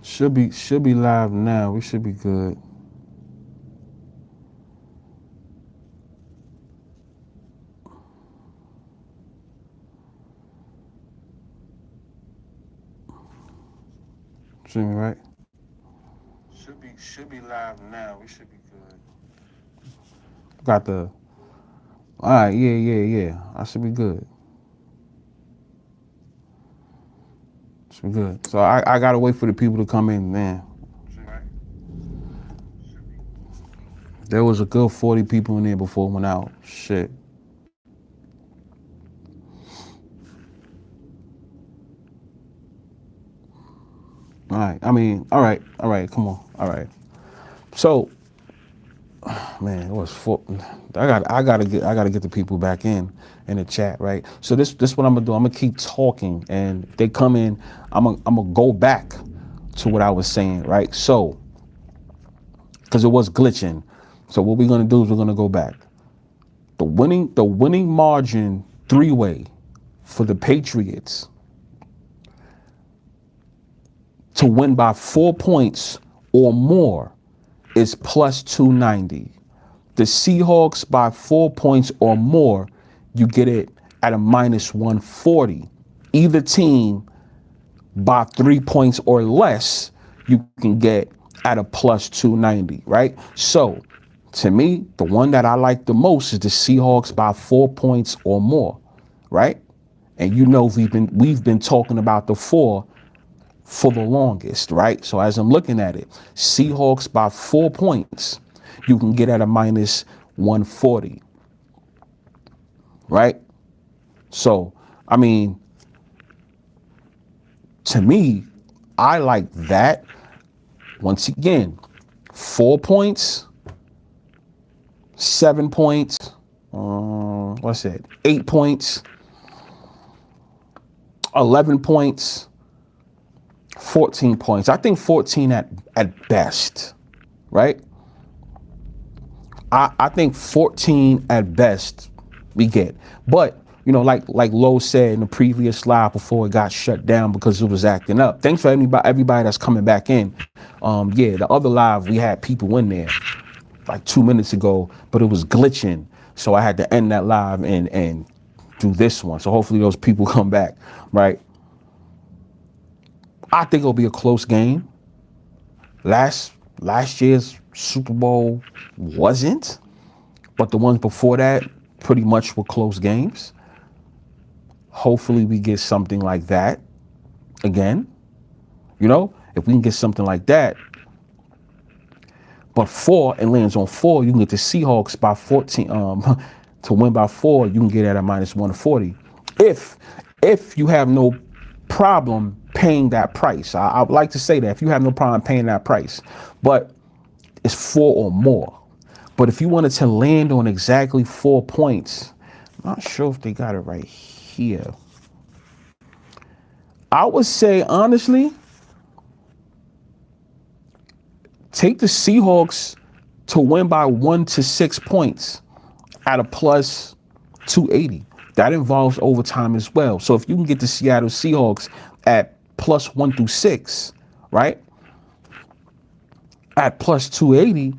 Should be live now. We should be good. See me right? Should be live now. We should be good. Got the. All right. Yeah. I should be good. Should be good. So I gotta wait for the people to come in, man. There was a good 40 people in there before it went out. Shit. All right. I mean, all right. Come on. All right. So, man, it was four. I gotta get the people back in the chat, right? So this what I'm gonna do. I'm gonna keep talking, and if they come in, I'm gonna go back to what I was saying, right? So, because it was glitching. So what we're gonna do is we're gonna go back. The winning margin three-way for the Patriots to win by 4 points or more is plus 290. The Seahawks by 4 points or more, you get it at a minus 140. Either team by 3 points or less, you can get at a plus 290, right? So to me, the one that I like the most is the Seahawks by 4 points or more, right? And you know we've been talking about the four for the longest, right? So as I'm looking at it, Seahawks by 4 points, you can get at a minus 140, right? So, I mean, to me, I like that. Once again, 4 points, 7 points, what's that? 8 points, 11 points, 14 points. I think 14 at best, right? I think 14 at best we get. But, you know, like Lo said in the previous live before it got shut down because it was acting up. Thanks for everybody that's coming back in. Yeah, the other live, we had people in there like 2 minutes ago, but it was glitching. So I had to end that live and do this one. So hopefully those people come back, right? I think it'll be a close game. Last year's Super Bowl wasn't, but the ones before that pretty much were close games. Hopefully we get something like that again. You know, if we can get something like that, but 4 and lands on 4, you can get the Seahawks by 14. To win by 4, you can get at a minus 140. If you have no problem paying that price, I would like to say that if you have no problem paying that price, but it's 4 or more. But if you wanted to land on exactly 4 points, I'm not sure if they got it right here. I would say honestly, take the Seahawks to win by 1 to 6 points at a plus 280. That involves overtime as well. So if you can get the Seattle Seahawks at plus 1 through 6, right? At plus 280,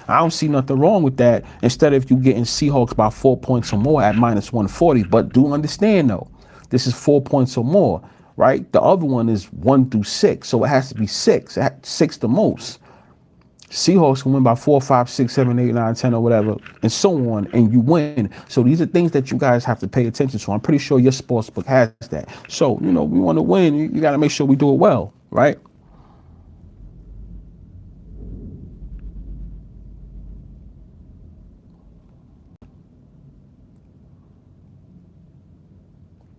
I don't see nothing wrong with that. Instead of you getting Seahawks by 4 points or more at minus 140. But do understand though, this is 4 points or more, right? The other one is 1 through 6. So it has to be 6, 6 the most. Seahawks can win by 4, 5, 6, 7, 8, 9, 10, or whatever, and so on, and you win. So these are things that you guys have to pay attention to. I'm pretty sure your sportsbook has that. So, you know, we want to win. You got to make sure we do it well, right?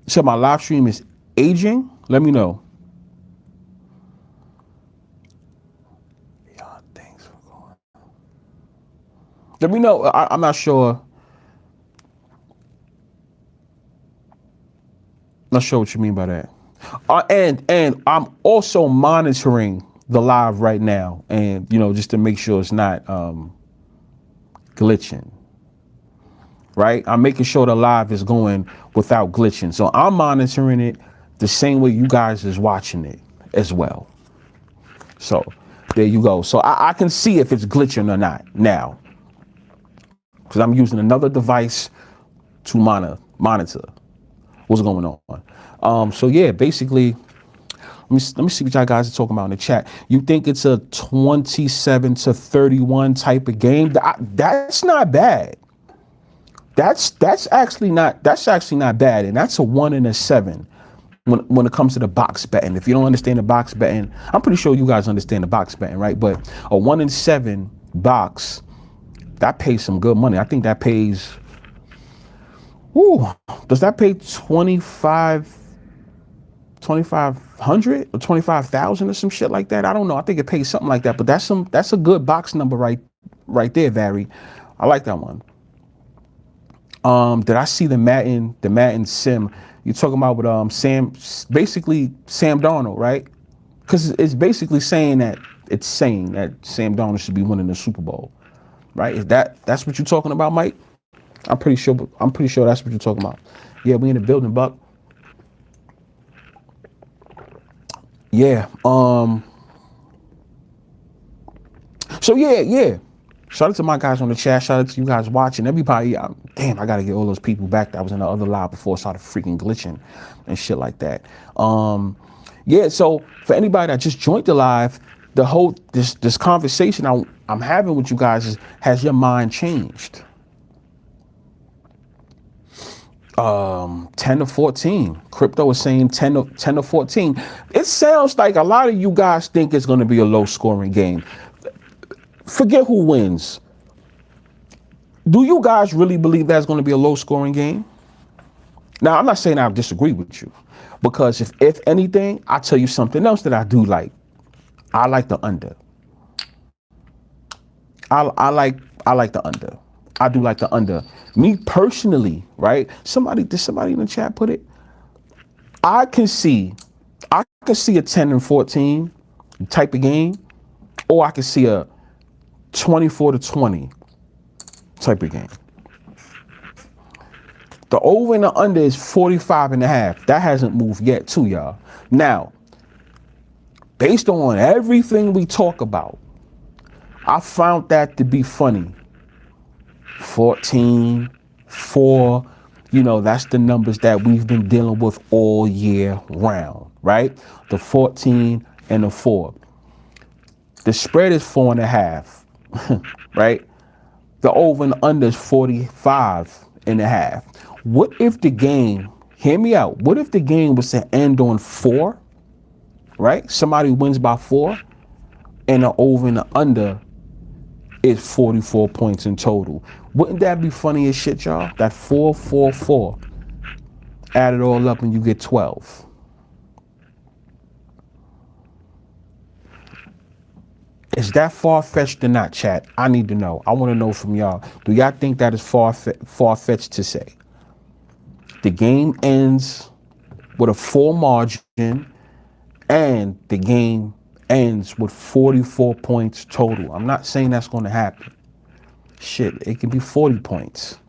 So my live stream is aging. Let me know. Let me know. I'm not sure. Not sure what you mean by that. And I'm also monitoring the live right now, and you know, just to make sure it's not glitching. Right? I'm making sure the live is going without glitching. So I'm monitoring it the same way you guys is watching it as well. So there you go. So I can see if it's glitching or not now, because I'm using another device to monitor what's going on. So yeah, basically, let me see what y'all guys are talking about in the chat. You think it's a 27-31 type of game? That's not bad. That's actually not bad, and that's a 1 and a 7 when it comes to the box betting. If you don't understand the box betting, I'm pretty sure you guys understand the box betting, right? But a 1 and 7 box, that pays some good money. I think that pays. Does that pay 2,500 or 25,000 or some shit like that? I don't know. I think it pays something like that. But that's a good box number right there, Bfyre. I like that one. Did I see the Madden sim? You're talking about with basically Sam Darnold, right? Because it's basically saying that Sam Darnold should be winning the Super Bowl, right? That's what you're talking about, Mike? I'm pretty sure that's what you're talking about. Yeah, we in the building, Buck. Yeah. So yeah. Shout out to my guys on the chat. Shout out to you guys watching. Everybody. Damn, I gotta get all those people back that was in the other live before it started freaking glitching and shit like that. Yeah. So for anybody that just joined the live, the whole this conversation I'm having with you guys has your mind changed? 10-14. Crypto is saying 10-14. It sounds like a lot of you guys think it's going to be a low scoring game. Forget who wins. Do you guys really believe that's going to be a low scoring game? Now, I'm not saying I disagree with you, because if anything, I'll tell you something else that I do like. I like the under. I like the under. I do like the under. Me personally, right? Did somebody in the chat put it? I can see a 10-14 type of game, or I can see a 24-20 type of game. The over and the under is 45.5. That hasn't moved yet too, y'all. Now, based on everything we talk about, I found that to be funny. 14, 4, that's the numbers that we've been dealing with all year round, right? The 14 and the 4. The spread is 4.5, right? The over and under is 45.5. What if the game, hear me out, what if the game was to end on 4, right? Somebody wins by 4, and the over and the under is 44 points in total. Wouldn't that be funny as shit, y'all? That 4. Add it all up and you get 12. Is that far-fetched or not, chat? I need to know. I want to know from y'all. Do y'all think that is far-fetched to say? The game ends with a 4 margin and the game ends with 44 points total. I'm not saying that's going to happen. Shit, it could be 40 points.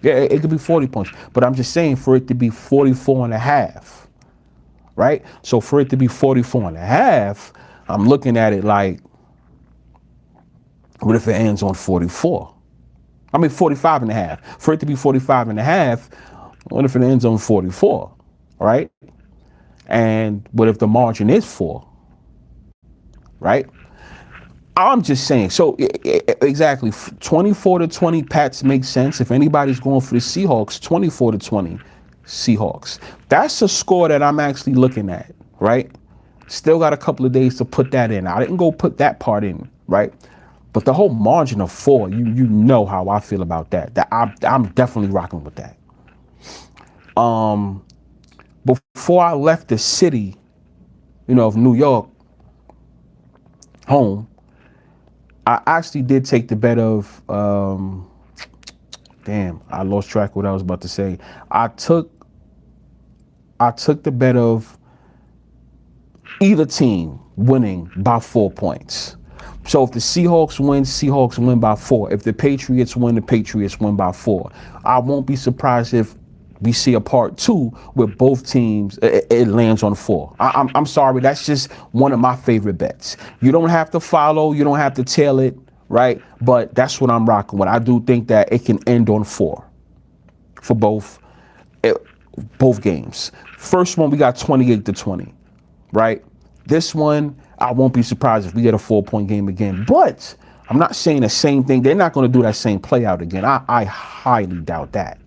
Yeah, it could be 40 points. But I'm just saying for it to be 44.5, right? So for it to be 44.5, I'm looking at it like, what if it ends on 44? I mean, 45.5. For it to be 45.5, what if it ends on 44, right? And what if the margin is 4? Right? I'm just saying. So exactly, 24-20 Pats makes sense. If anybody's going for the Seahawks, 24-20 Seahawks. That's a score that I'm actually looking at, right? Still got a couple of days to put that in. I didn't go put that part in, right? But the whole margin of 4, you know how I feel about that. That I'm definitely rocking with that. Before I left the city, of New York, home, I actually did take the bet of, damn, I lost track of what I was about to say. I took the bet of either team winning by 4 points. So if the Seahawks win by 4. If the Patriots win by 4. I won't be surprised if we see a part 2 where both teams, it lands on 4. I'm sorry, that's just one of my favorite bets. You don't have to follow, you don't have to tail it, right? But that's what I'm rocking with. I do think that it can end on 4 for both games. First one, we got 28-20, right? This one, I won't be surprised if we get a 4-point game again, but I'm not saying the same thing. They're not going to do that same play out again. I highly doubt that.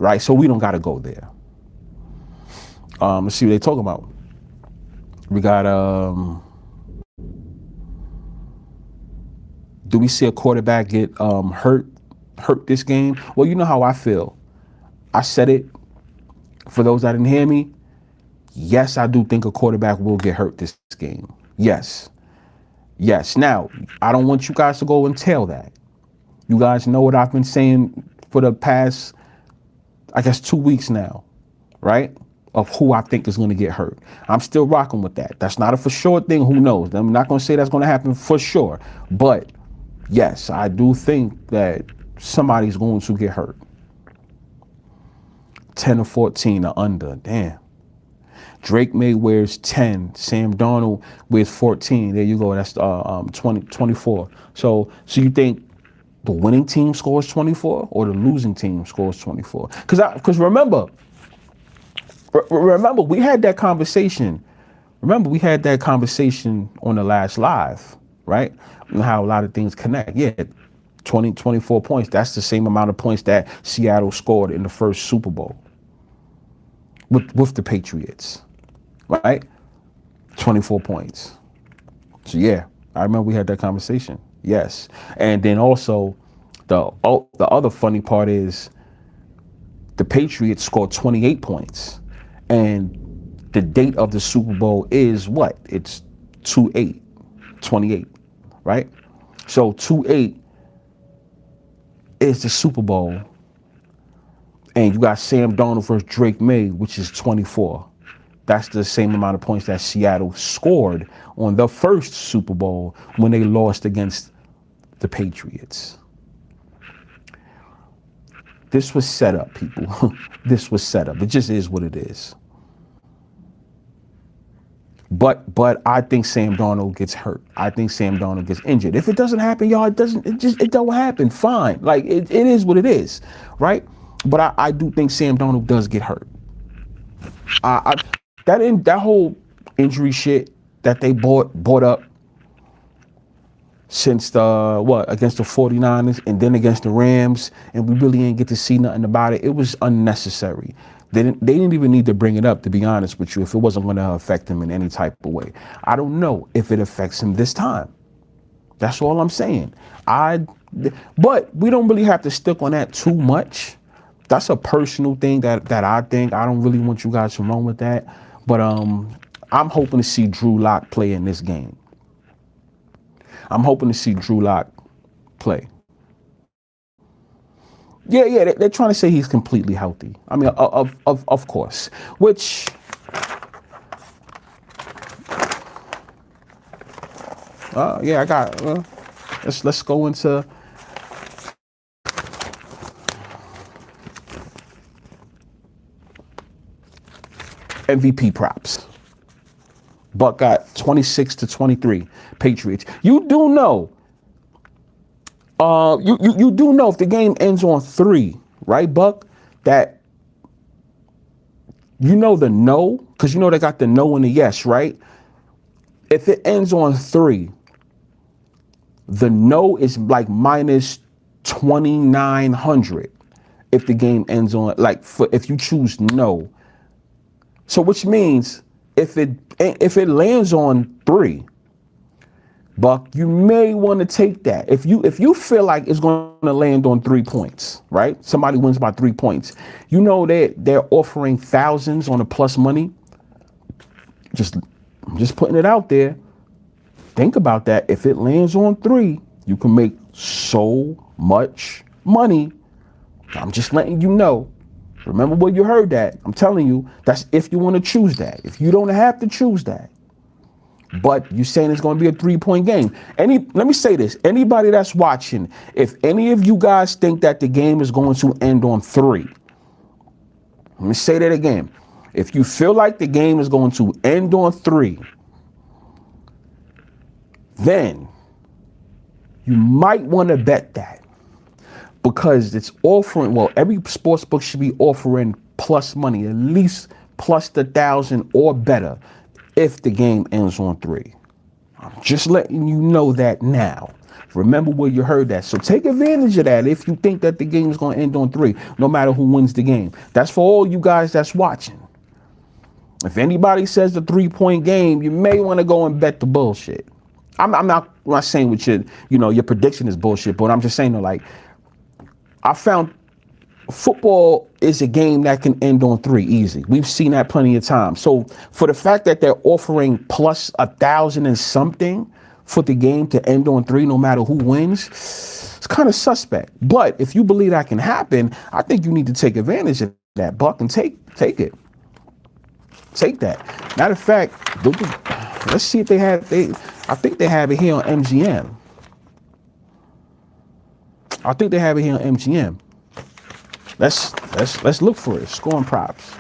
Right, so we don't got to go there. Let's see what they're talking about. We got, do we see a quarterback get hurt this game? Well, you know how I feel. I said it. For those that didn't hear me, yes, I do think a quarterback will get hurt this game. Yes. Now, I don't want you guys to go and tell that. You guys know what I've been saying for the past, I guess, 2 weeks now, right? Of who I think is going to get hurt. I'm still rocking with that. That's not a for sure thing. Who knows? I'm not going to say that's going to happen for sure. But yes, I do think that somebody's going to get hurt. 10-14 or under. Damn. Drake May wears 10. Sam Darnold wears 14. There you go. That's 24. So you think the winning team scores 24 or the losing team scores 24? Because remember, we had that conversation. Remember, we had that conversation on the last live, right? And how a lot of things connect. Yeah, 24 points. That's the same amount of points that Seattle scored in the first Super Bowl with the Patriots, right? 24 points. So yeah, I remember we had that conversation. Yes. And then also the other funny part is the Patriots scored 28 points. And the date of the Super Bowl is what? It's 2/8/28, right? So 2/8 is the Super Bowl. And you got Sam Darnold versus Drake May, which is 24. That's the same amount of points that Seattle scored on the first Super Bowl when they lost against the Patriots. This was set up, people. This was set up. It just is what it is. But I think Sam Darnold gets hurt. I think Sam Darnold gets injured. If it doesn't happen, y'all, it don't happen. Fine. Like it is what it is, right? But I do think Sam Darnold does get hurt. That whole injury shit that they brought up since against the 49ers and then against the Rams, and we really didn't get to see nothing about it. It was unnecessary. They didn't even need to bring it up, to be honest with you, if it wasn't going to affect him in any type of way. I don't know if it affects him this time. That's all I'm saying. But we don't really have to stick on that too much. That's a personal thing that I think. I don't really want you guys to run with that. But I'm hoping to see Drew Lock play in this game. I'm hoping to see Drew Lock play. Yeah, they're trying to say he's completely healthy. I mean, of course. Which, yeah, I got. Let's go into. MVP props. Buck got 26-23 Patriots. You do know. You do know if the game ends on 3, right, Buck? That you know the no, because you know they got the no and the yes, right? If it ends on 3, the no is like minus 2,900. If the game ends on if you choose no. So which means if it lands on 3, Buck, you may want to take that. If you feel like it's going to land on 3 points, right? Somebody wins by 3 points. You know they're offering thousands on the plus money. I'm just putting it out there. Think about that. If it lands on 3, you can make so much money. I'm just letting you know. Remember where you heard that. I'm telling you, that's if you want to choose that. If you don't have to choose that. But you're saying it's going to be a 3-point game. Let me say this. Anybody that's watching, if any of you guys think that the game is going to end on 3, Let me say that again. If you feel like the game is going to end on 3, then you might want to bet that, because it's offering, well, every sports book should be offering plus money, at least plus the 1,000 or better if the game ends on 3. I'm just letting you know that now. Remember where you heard that. So take advantage of that if you think that the game is going to end on 3, no matter who wins the game. That's for all you guys that's watching. If anybody says the 3-point game, you may want to go and bet the bullshit. I'm not saying with your prediction is bullshit, but I'm just saying, like, I found football is a game that can end on 3 easy. We've seen that plenty of times. So for the fact that they're offering plus 1,000 and something for the game to end on 3, no matter who wins, it's kind of suspect. But if you believe that can happen, I think you need to take advantage of that, Buck, and take it. Take that. Matter of fact, let's see if I think they have it here on MGM. I think they have it here on MGM. Let's look for it. Scoring props.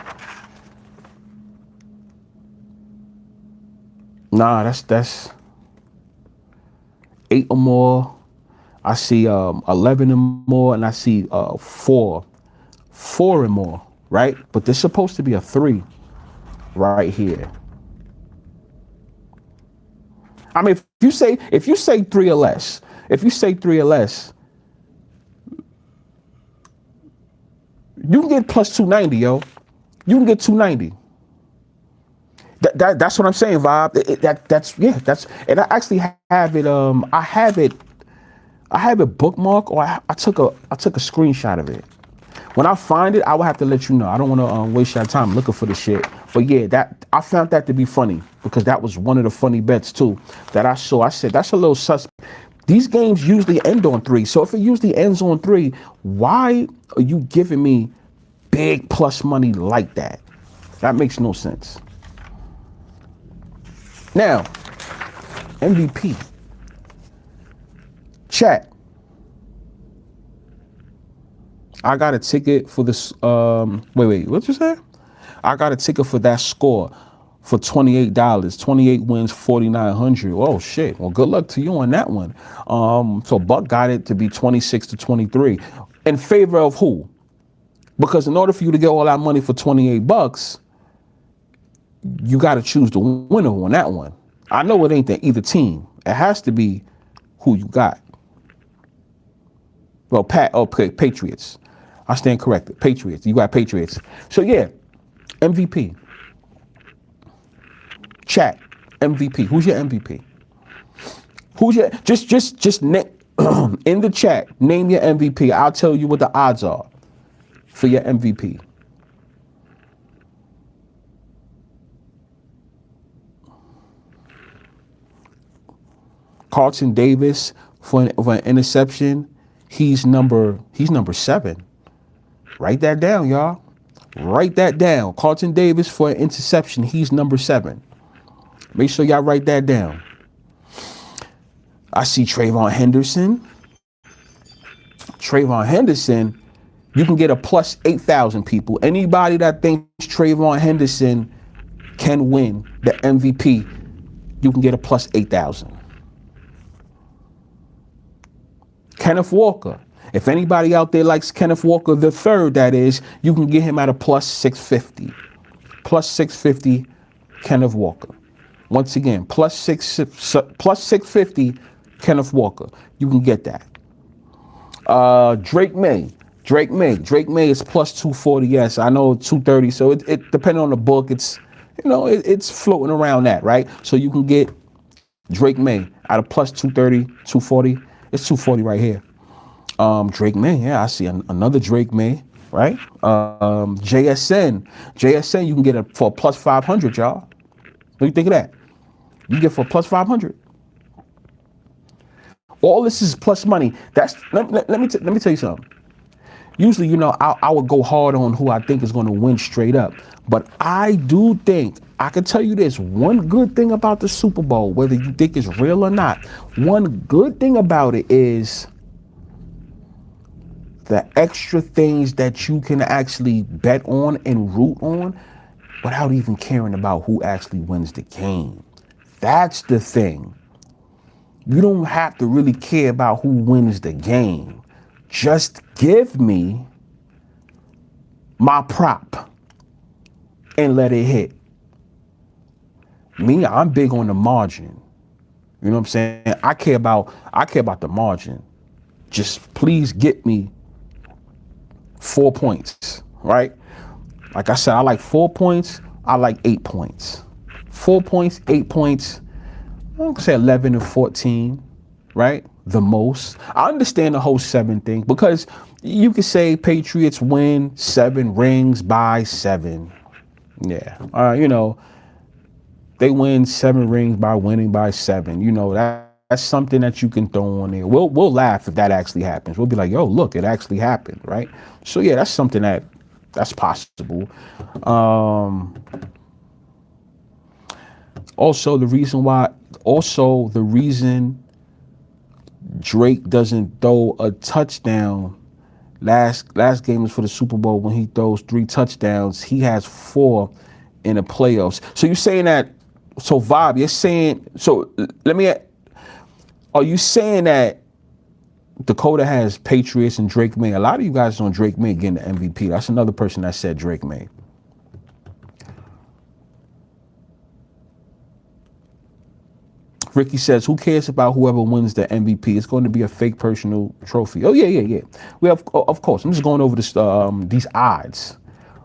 Nah, that's 8 or more. I see 11 or more, and I see 4 or more, right? But there's supposed to be a 3 right here. I mean, if you say 3 or less, you can get plus 290, yo. You can get 290. That's what I'm saying, Vibe. And I actually have it. I have it bookmarked, or I took a screenshot of it. When I find it, I will have to let you know. I don't want to waste your time looking for the shit. But yeah, I found that to be funny, because that was one of the funny bets too that I saw. I said, that's a little suspect. These games usually end on 3. So if it usually ends on 3, why are you giving me big plus money like that? That makes no sense. Now, MVP. Chat. I got a ticket for this. Wait, what you say? I got a ticket for that score for $28. 28 wins, 4,900. Oh shit. Well, good luck to you on that one. So Buck got it to be 26 to 23. In favor of who? Because in order for you to get all that money for $28, you got to choose the winner on that one. I know it ain't either team. It has to be who you got. Well, Patriots. I stand corrected. Patriots. You got Patriots. So yeah, MVP. Chat. MVP. Who's your MVP? Who's your just in the chat, name your MVP. I'll tell you what the odds are for your MVP. Carlton Davis for an interception. He's number 7. Write that down, y'all. Write that down. Carlton Davis for an interception. He's number 7. Make sure y'all write that down. I see Trayvon Henderson. Trayvon Henderson, you can get a plus 8,000 people. Anybody that thinks Trayvon Henderson can win the MVP, you can get a plus 8,000. Kenneth Walker. If anybody out there likes Kenneth Walker the third, that is, you can get him at a plus 650. Plus 650, Kenneth Walker. Once again, plus 650, Kenneth Walker. You can get that. Drake May is plus 240. Yes, I know 230. So it depending on the book, it's it's floating around that, right? So you can get Drake May at a plus 230, 240. It's 240 right here. Drake May, yeah, I see another Drake May, right? JSN, you can get it for a plus 500, y'all. What do you think of that? You get for a plus 500. All this is plus money. Let me tell you something. Usually, I would go hard on who I think is going to win straight up. But I do think, I can tell you this, one good thing about the Super Bowl, whether you think it's real or not, one good thing about it is the extra things that you can actually bet on and root on without even caring about who actually wins the game. That's the thing. You don't have to really care about who wins the game. Just give me my prop and let it hit. Me, I'm big on the margin. You know what I'm saying? I care about the margin. Just please get me 4 points, right? Like I said, I like 4 points. I like 8 points. 4 points, 8 points. I'm gonna say 11 and 14, right? The most. I understand the whole 7 thing because you could say Patriots win 7 rings by 7. Yeah, you know, they win 7 rings by winning by 7. You know, that's something that you can throw on there. We'll laugh if that actually happens. We'll be like, yo, look, it actually happened, right? So yeah, that's something that's possible. Also, the reason Drake doesn't throw a touchdown last game was for the Super Bowl when he throws 3 touchdowns. He has 4 in the playoffs. So you're saying that, so Vibe, you're saying, so are you saying that Dakota has Patriots and Drake May? A lot of you guys on Drake May getting the MVP. That's another person that said Drake May. Ricky says, who cares about whoever wins the MVP? It's going to be a fake personal trophy. Oh, yeah. We have, of course, I'm just going over this, these odds,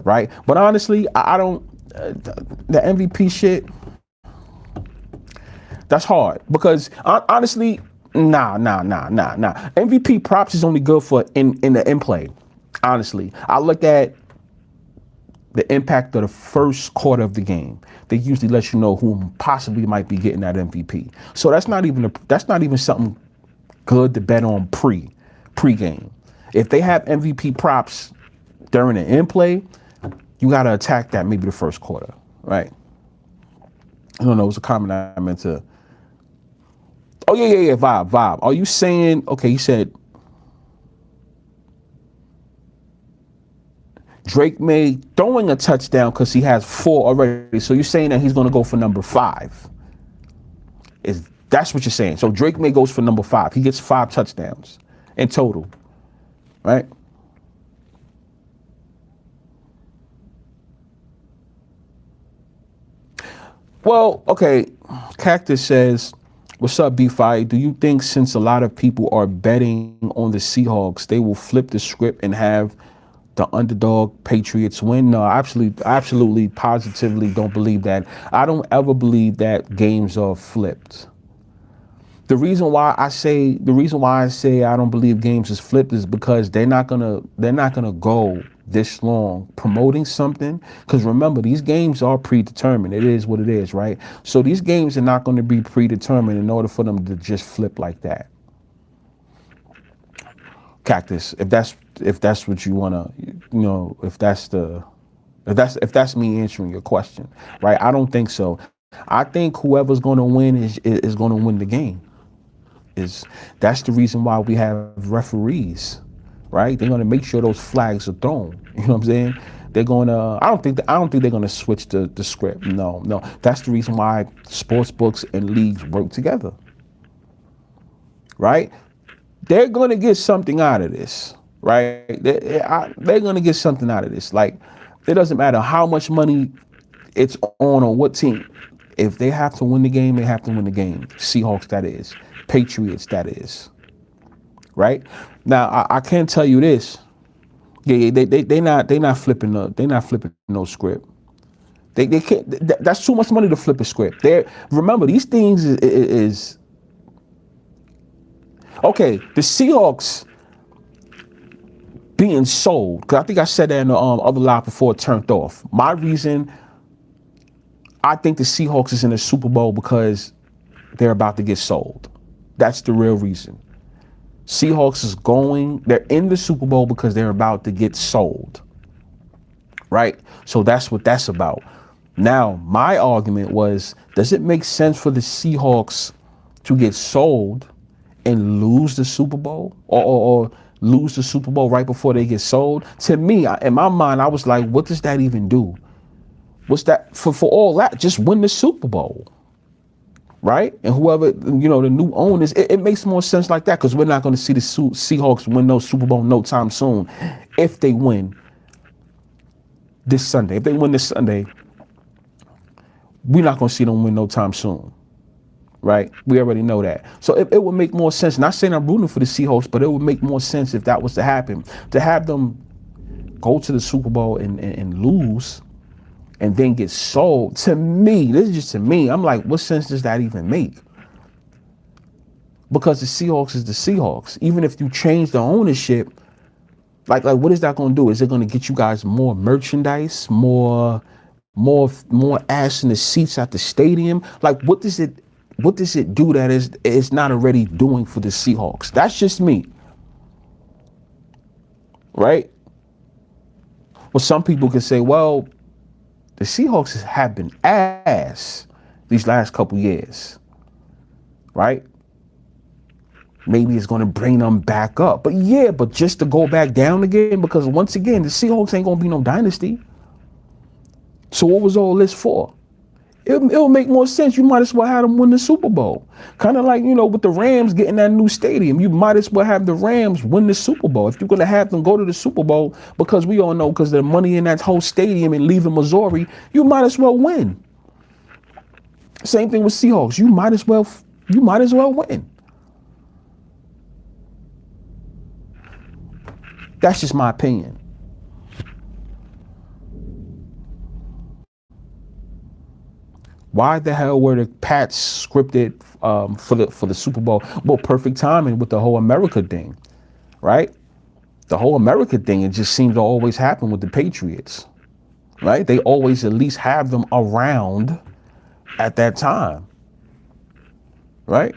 right? But honestly, I don't, the MVP shit, that's hard because honestly, nah. MVP props is only good for in the in play. Honestly, I look at the impact of the first quarter of the game. They usually let you know who possibly might be getting that MVP. So that's not even something good to bet on pre-game. If they have MVP props during the in play, you got to attack that maybe the first quarter, right? I don't know. It was a comment I meant to. Oh yeah. Vibe. Are you saying? Okay, you said Drake May throwing a touchdown because he has 4 already. So you're saying that he's going to go for number 5. That's what you're saying? So Drake May goes for number 5. He gets 5 touchdowns in total, right? Well, okay. Cactus says, what's up, Bfyre? Do you think since a lot of people are betting on the Seahawks, they will flip the script and have the underdog Patriots win? No, absolutely, positively don't believe that. I don't ever believe that games are flipped. The reason why I say I don't believe games is flipped is because they're not gonna go this long promoting something. Because remember, these games are predetermined. It is what it is, right? So these games are not going to be predetermined in order for them to just flip like that. Cactus, if that's what you want to, you know, if that's me answering your question, right? I don't think so. I think whoever's going to win is going to win the game. That's the reason why we have referees, right? They're going to make sure those flags are thrown. You know what I'm saying? They're going to. I don't think they're going to switch the script. No. That's the reason why sports books and leagues work together, right? They're going to get something out of this, right? They're going to get something out of this. Like, it doesn't matter how much money it's on or what team. If they have to win the game, they have to win the game. Seahawks, that is. Patriots, that is. Right? Now, I can tell you this. Yeah, they're not flipping no script. They can't. That's too much money to flip a script. Remember, these things is okay. The Seahawks being sold, because I think I said that in the other live before it turned off. My reason, I think the Seahawks is in the Super Bowl because they're about to get sold. That's the real reason. Seahawks they're in the Super Bowl because they're about to get sold. Right? So that's what that's about. Now, my argument was, does it make sense for the Seahawks to get sold and lose the Super Bowl? Or lose the Super Bowl right before they get sold. To me, in my mind, I was like, what does that even do? What's that for all that? Just win the Super Bowl. Right? And whoever, the new owners, it makes more sense like that, because we're not going to see the Seahawks win no Super Bowl no time soon. If they win this Sunday, we're not going to see them win no time soon. Right? We already know that. So it would make more sense. Not saying I'm rooting for the Seahawks, but it would make more sense if that was to happen. To have them go to the Super Bowl and lose and then get sold, to me, this is just to me, I'm like, what sense does that even make? Because the Seahawks is the Seahawks. Even if you change the ownership, like what is that going to do? Is it going to get you guys more merchandise, more ass in the seats at the stadium? Like, what does it do that is not already doing for the Seahawks? That's just me. Right? Well, some people can say, well, the Seahawks have been ass these last couple years, right? Maybe it's going to bring them back up. But yeah, but just to go back down again, because once again, the Seahawks ain't going to be no dynasty. So what was all this for? It'll make more sense. You might as well have them win the Super Bowl. Kind of like, with the Rams getting that new stadium. You might as well have the Rams win the Super Bowl. If you're going to have them go to the Super Bowl, because we all know, because the money in that whole stadium and leaving Missouri, you might as well win. Same thing with Seahawks. You might as well win. That's just my opinion. Why the hell were the Pats scripted for the Super Bowl? Well, perfect timing with the whole America thing, right? The whole America thing, it just seems to always happen with the Patriots, right? They always at least have them around at that time, right?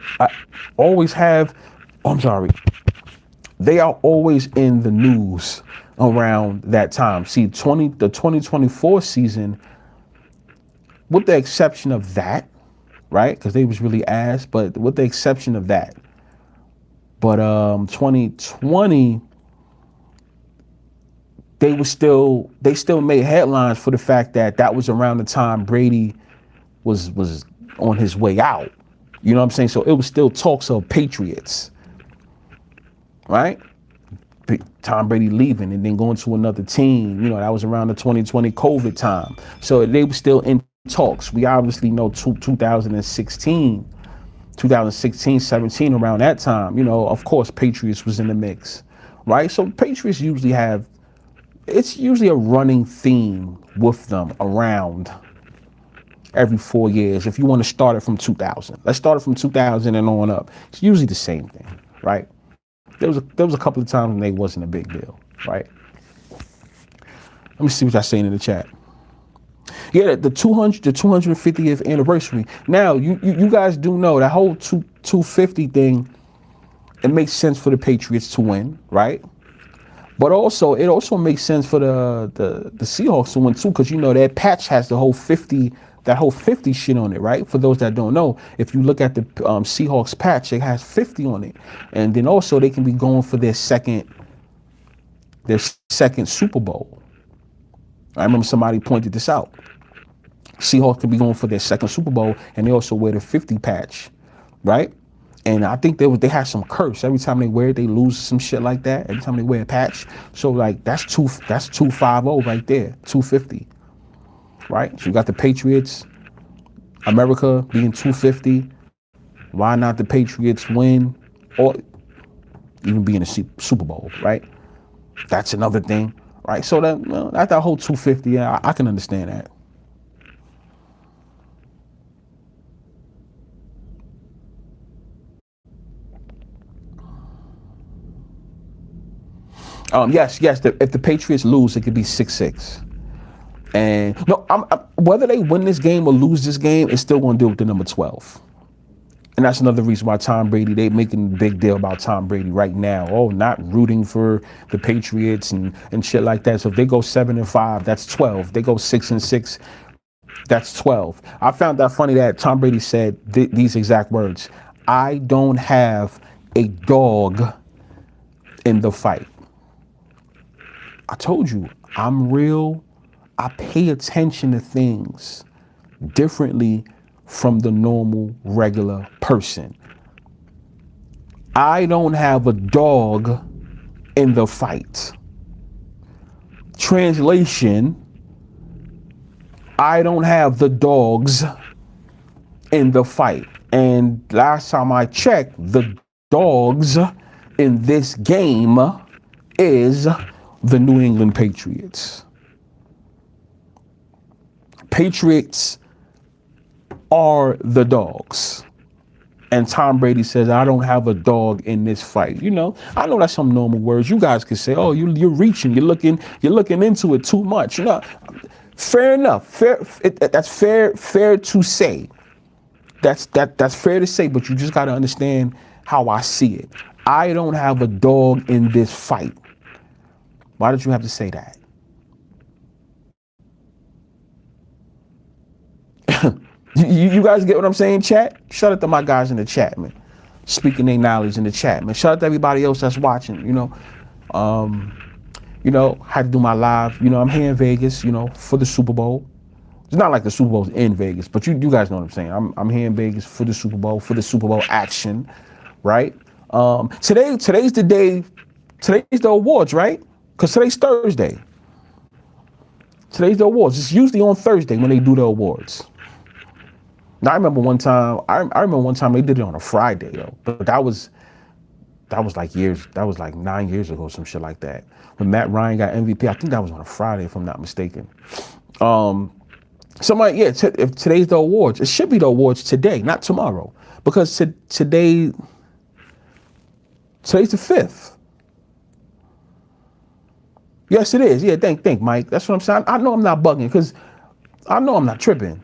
They are always in the news around that time. See, the 2024 season, with the exception of that, right? Because they was really ass, but with the exception of that. But 2020, they still made headlines for the fact that was around the time Brady was on his way out. You know what I'm saying? So it was still talks of Patriots, right? Tom Brady leaving and then going to another team. That was around the 2020 COVID time. So they were still in talks. We obviously know 2016, 17, around that time, of course, Patriots was in the mix, right? So Patriots it's usually a running theme with them around every 4 years. If you want to start it from 2000, let's start it from 2000 and on up. It's usually the same thing, right? There was a couple of times when they wasn't a big deal, right? Let me see what y'all saying in the chat. Yeah, the 250th anniversary. Now, you guys do know that whole 250 thing, it makes sense for the Patriots to win, right? But also, it also makes sense for the Seahawks to win too, because that patch has the whole 50, that whole 50 shit on it, right? For those that don't know, if you look at the Seahawks patch, it has 50 on it. And then also they can be going for their second Super Bowl. I remember somebody pointed this out. Seahawks could be going for their second Super Bowl, and they also wear the 50 patch, right? And I think they had some curse. Every time they wear it, they lose some shit like that. Every time they wear a patch. So like that's 250 right there, 250. Right? So you got the Patriots, America being 250. Why not the Patriots win or even be in a Super Bowl, right? That's another thing, right? So that whole 250, yeah, I can understand that. Yes. If the Patriots lose, it could be 6-6. And no, whether they win this game or lose this game, it's still going to deal with the number 12. And that's another reason why Tom Brady, they making a big deal about Tom Brady right now. Oh, not rooting for the Patriots and shit like that. So if they go 7-5, that's 12. They go 6-6, that's 12. I found that funny that Tom Brady said these exact words. I don't have a dog in the fight. I told you, I'm real. I pay attention to things differently from the normal, regular person. I don't have a dog in the fight. Translation, I don't have the dogs in the fight. And last time I checked, the dogs in this game is the New England Patriots. Patriots are the dogs. And Tom Brady says, I don't have a dog in this fight. You know, I know that's some normal words. You guys could say, oh, you're reaching, you're looking into it too much. You know, fair enough. That's fair to say. That's fair to say, but you just got to understand how I see it. I don't have a dog in this fight. Why did you have to say that? You guys get what I'm saying, chat? Shout out to my guys in the chat, man. Speaking their knowledge in the chat, man. Shout out to everybody else that's watching, you know. Had to do my live. You know, I'm here in Vegas, you know, for the Super Bowl. It's not like the Super Bowl's in Vegas, but you guys know what I'm saying. I'm here in Vegas for the Super Bowl action, right? Today's the day, today's the awards, right? Because today's Thursday. Today's the awards. It's usually on Thursday when they do the awards. Now, I remember one time they did it on a Friday, though. But that was like 9 years ago, some shit like that. When Matt Ryan got MVP, I think that was on a Friday, if I'm not mistaken. If today's the awards, it should be the awards today, not tomorrow. Because today's the 5th. Yes, it is. Yeah, thank Mike. That's what I'm saying. I know I'm not bugging because I know I'm not tripping.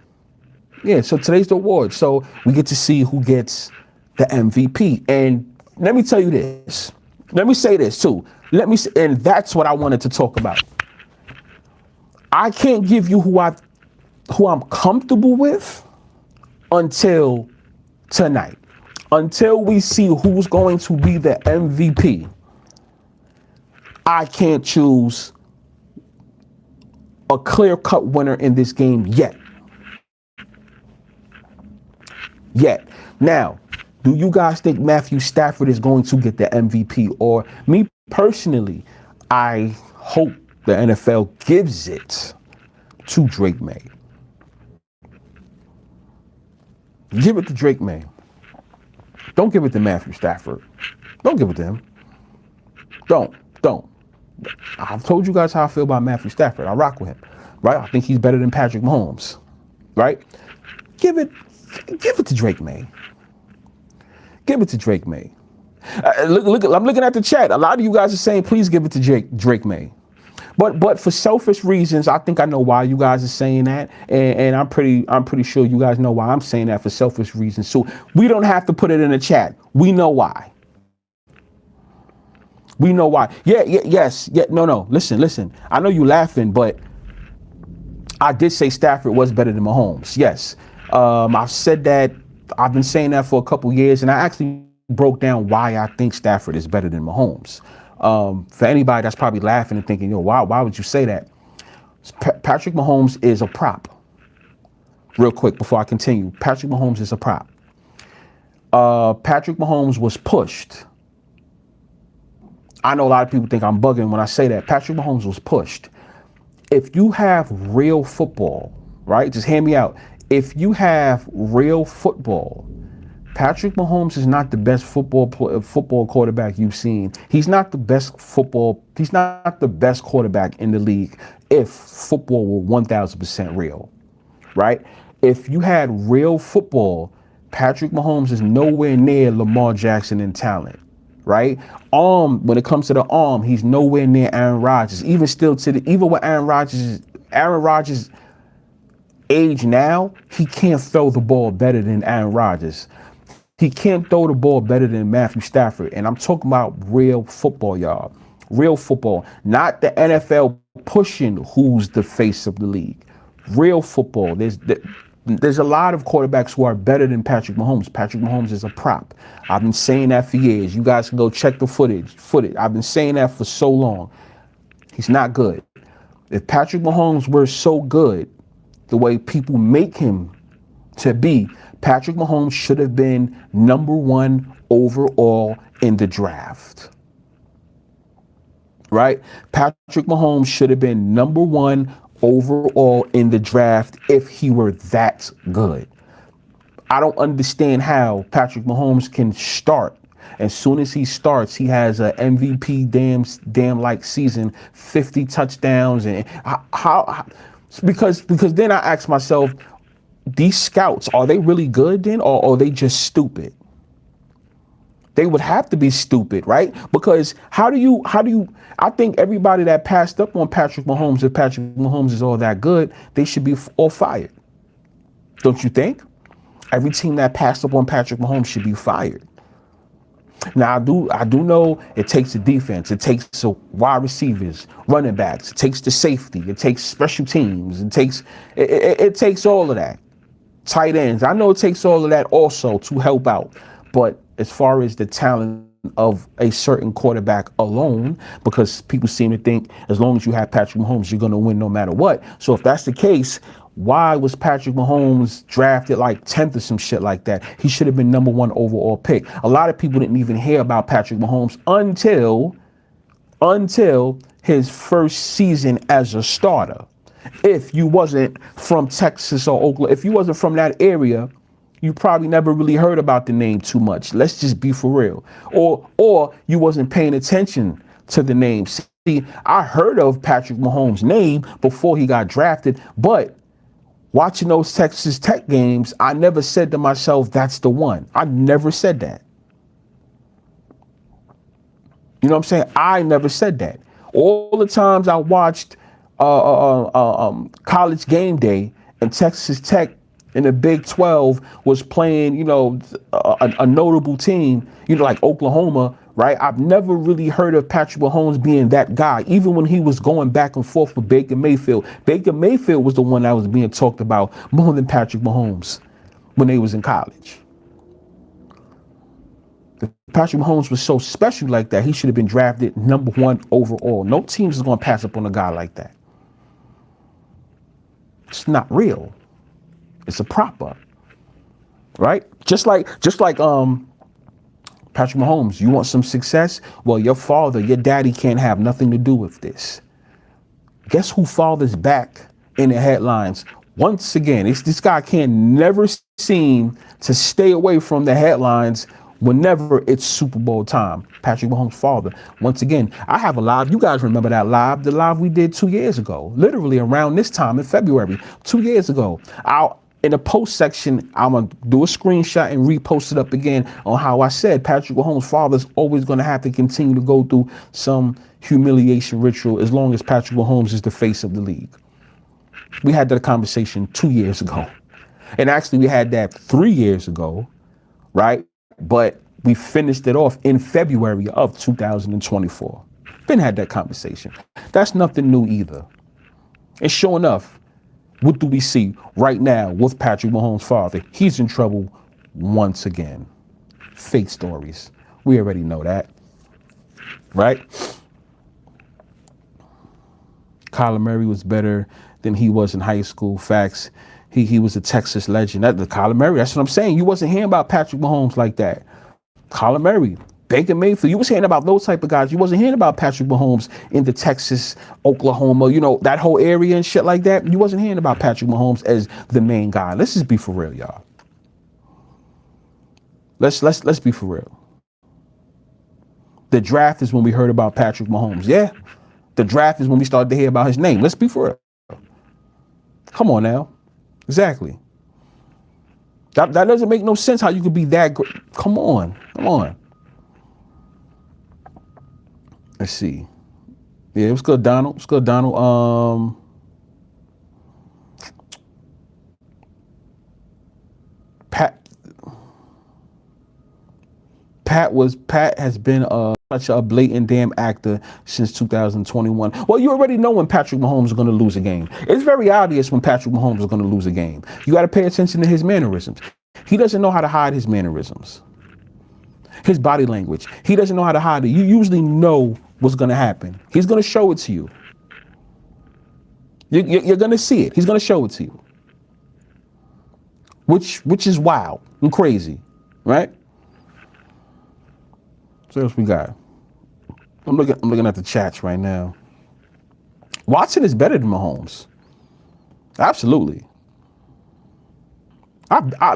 Yeah, so today's the award. So we get to see who gets the MVP. And let me tell you this. Let me say this too. And that's what I wanted to talk about. I can't give you who I'm comfortable with until tonight. Until we see who's going to be the MVP. I can't choose a clear-cut winner in this game yet. Now, do you guys think Matthew Stafford is going to get the MVP? Or me personally, I hope the NFL gives it to Drake May. Give it to Drake May. Don't give it to Matthew Stafford. Don't give it to him. Don't. I've told you guys how I feel about Matthew Stafford. I rock with him, right? I think he's better than Patrick Mahomes, right? Give it to Drake May. Give it to Drake May. Look, I'm looking at the chat. A lot of you guys are saying, please give it to Drake May. But for selfish reasons, I think I know why you guys are saying that, and I'm pretty sure you guys know why I'm saying that for selfish reasons. So we don't have to put it in the chat. We know why. We know why. No. Listen. I know you laughing, but I did say Stafford was better than Mahomes. Yes. I've said that. I've been saying that for a couple years, and I actually broke down why I think Stafford is better than Mahomes. For anybody that's probably laughing and thinking, why would you say that? Patrick Mahomes is a prop. Real quick before I continue, Patrick Mahomes is a prop. Patrick Mahomes was pushed. I know a lot of people think I'm bugging when I say that. Patrick Mahomes was pushed. If you have real football, right? Just hear me out. If you have real football, Patrick Mahomes is not the best football quarterback you've seen. He's not the best quarterback in the league if football were 1,000% real, right? If you had real football, Patrick Mahomes is nowhere near Lamar Jackson in talent, right? When it comes to the arm, he's nowhere near Aaron Rodgers. Even with Aaron Rodgers' age now, he can't throw the ball better than Aaron Rodgers. He can't throw the ball better than Matthew Stafford. And I'm talking about real football, y'all. Real football. Not the NFL pushing who's the face of the league. Real football. There's a lot of quarterbacks who are better than Patrick Mahomes. Patrick Mahomes is a prop. I've been saying that for years. You guys can go check the footage. I've been saying that for so long. He's not good. If Patrick Mahomes were so good, the way people make him to be, Patrick Mahomes should have been #1 overall in the draft. Right? Patrick Mahomes should have been #1 overall in the draft if he were that good. I don't understand how Patrick Mahomes can start. As soon as he starts, he has a MVP damn like season, 50 touchdowns, and because then I ask myself, these scouts, are they really good then, or are they just stupid? They would have to be stupid, right? Because how do you, I think everybody that passed up on Patrick Mahomes, if Patrick Mahomes is all that good, they should be all fired. Don't you think? Every team that passed up on Patrick Mahomes should be fired. Now, I do know it takes a defense. It takes wide receivers, running backs. It takes the safety. It takes special teams. It takes all of that. Tight ends. I know it takes all of that also to help out. But as far as the talent of a certain quarterback alone, because people seem to think as long as you have Patrick Mahomes, you're going to win no matter what. So if that's the case, why was Patrick Mahomes drafted like 10th or some shit like that? He should have been #1 overall pick. A lot of people didn't even hear about Patrick Mahomes until his first season as a starter. If you wasn't from Texas or Oklahoma, if you wasn't from that area, you probably never really heard about the name too much. Let's just be for real. Or you wasn't paying attention to the name. See, I heard of Patrick Mahomes' name before he got drafted, but watching those Texas Tech games, I never said to myself, that's the one. I never said that. You know what I'm saying? I never said that. All the times I watched College Game Day and Texas Tech in the Big 12 was playing, you know, a notable team, you know, like Oklahoma, right? I've never really heard of Patrick Mahomes being that guy, even when he was going back and forth with Baker Mayfield. Baker Mayfield was the one that was being talked about more than Patrick Mahomes when they was in college. If Patrick Mahomes was so special like that, he should have been drafted #1 overall. No teams is going to pass up on a guy like that. It's not real. It's a prop up, right? Just like Patrick Mahomes. You want some success? Well, your father, your daddy can't have nothing to do with this. Guess who father's back in the headlines? Once again, this guy can never seem to stay away from the headlines whenever it's Super Bowl time. Patrick Mahomes' father. Once again, I have a live. You guys remember that live? The live we did 2 years ago, literally around this time in February, 2 years ago. In the post section, I'm going to do a screenshot and repost it up again on how I said Patrick Mahomes' father's always going to have to continue to go through some humiliation ritual as long as Patrick Mahomes is the face of the league. We had that conversation 2 years ago. And actually, we had that 3 years ago, right? But we finished it off in February of 2024. Been had that conversation. That's nothing new either. And sure enough, what do we see right now with Patrick Mahomes' father? He's in trouble once again. Fake stories. We already know that, right? Kyler Murray was better than he was in high school. Facts. He was a Texas legend. The Kyler Murray, that's what I'm saying. You wasn't hearing about Patrick Mahomes like that. Kyler Murray, Baker Mayfield, you was hearing about those type of guys. You wasn't hearing about Patrick Mahomes in the Texas, Oklahoma, you know, that whole area and shit like that. You wasn't hearing about Patrick Mahomes as the main guy. Let's just be for real, y'all. Let's be for real. The draft is when we heard about Patrick Mahomes. Yeah. The draft is when we started to hear about his name. Let's be for real. Come on now. Exactly. That doesn't make no sense how you could be that great. Come on. Let's see. Yeah, what's good, Donald? What's good, Donald? Pat has been such a blatant damn actor since 2021. Well, you already know when Patrick Mahomes is going to lose a game. It's very obvious when Patrick Mahomes is going to lose a game. You got to pay attention to his mannerisms. He doesn't know how to hide his mannerisms, his body language. He doesn't know how to hide it. You usually know what's going to happen. He's going to show it to you. You're going to see it. He's going to show it to you, which is wild and crazy, right? So what else we got? I'm looking at the chats right now. Watson is better than Mahomes. Absolutely.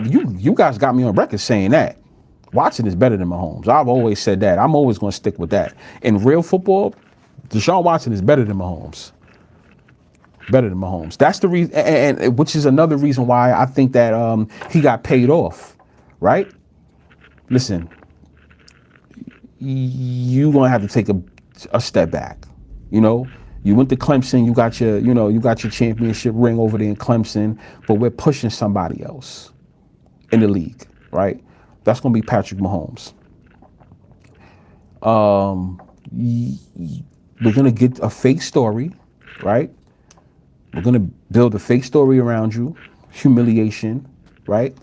You guys got me on record saying that. Watson is better than Mahomes. I've always said that. I'm always going to stick with that. In real football, Deshaun Watson is better than Mahomes. Better than Mahomes. That's the reason, and which is another reason why I think that he got paid off, right? Listen, you're gonna have to take a step back. You know, you went to Clemson, you got your championship ring over there in Clemson, but we're pushing somebody else in the league, right? That's gonna be Patrick Mahomes. We're gonna get a fake story, right? We're going to build a fake story around you, humiliation, right?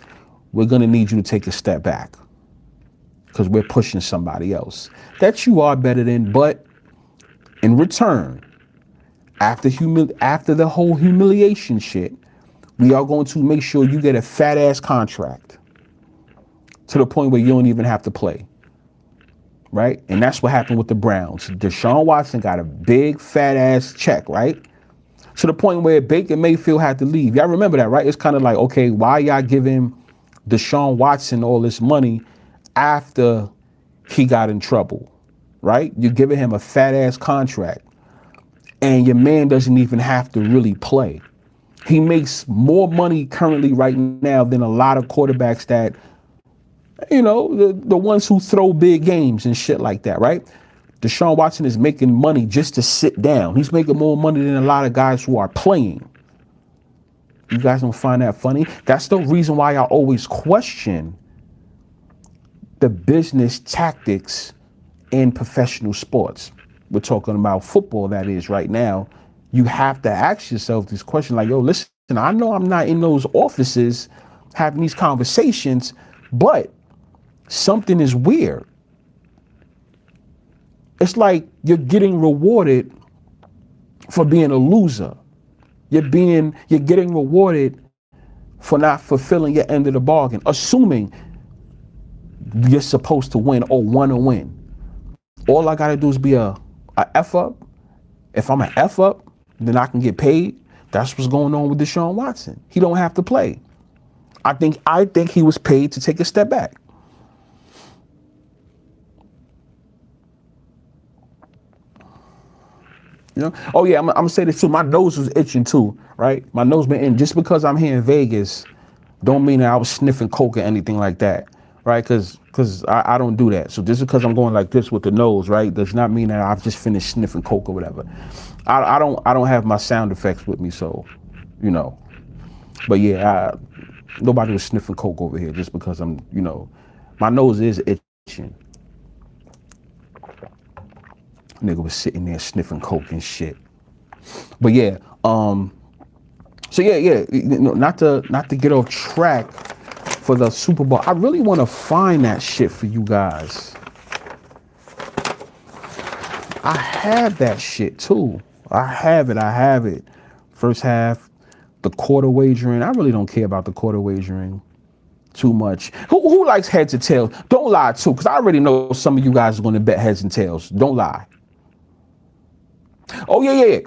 We're going to need you to take a step back because we're pushing somebody else that you are better than. But in return, after the whole humiliation shit, we are going to make sure you get a fat ass contract to the point where you don't even have to play, right? And that's what happened with the Browns. Deshaun Watson got a big fat ass check, right? To the point where Baker Mayfield had to leave. Y'all remember that, right? It's kind of like, okay, why y'all giving Deshaun Watson all this money after he got in trouble, right? You're giving him a fat ass contract and your man doesn't even have to really play. He makes more money currently right now than a lot of quarterbacks that, you know, the ones who throw big games and shit like that, right? Deshaun Watson is making money just to sit down. He's making more money than a lot of guys who are playing. You guys don't find that funny? That's the reason why I always question the business tactics in professional sports. We're talking about football, that is, right now. You have to ask yourself this question like, yo, listen, I know I'm not in those offices having these conversations, but something is weird. It's like you're getting rewarded for being a loser. You're getting rewarded for not fulfilling your end of the bargain, assuming you're supposed to win or want to win. All I got to do is be a F up. If I'm an F up, then I can get paid. That's what's going on with Deshaun Watson. He don't have to play. I think he was paid to take a step back. You know? Oh yeah, I'm gonna say this too. My nose was itching too, right? My nose been itching. Just because I'm here in Vegas, don't mean that I was sniffing coke or anything like that, right? Because I don't do that. So just because I'm going like this with the nose, right, does not mean that I've just finished sniffing coke or whatever. I don't have my sound effects with me, so you know. But yeah, nobody was sniffing coke over here just because I'm, you know, my nose is itching. Nigga was sitting there sniffing coke and shit. But yeah, so yeah, you know, not to get off track for the Super Bowl. I really want to find that shit for you guys. I have that shit too. I have it. First half, the quarter wagering. I really don't care about the quarter wagering too much. Who likes heads or tails? Don't lie too, because I already know some of you guys are going to bet heads and tails. Don't lie. Oh yeah.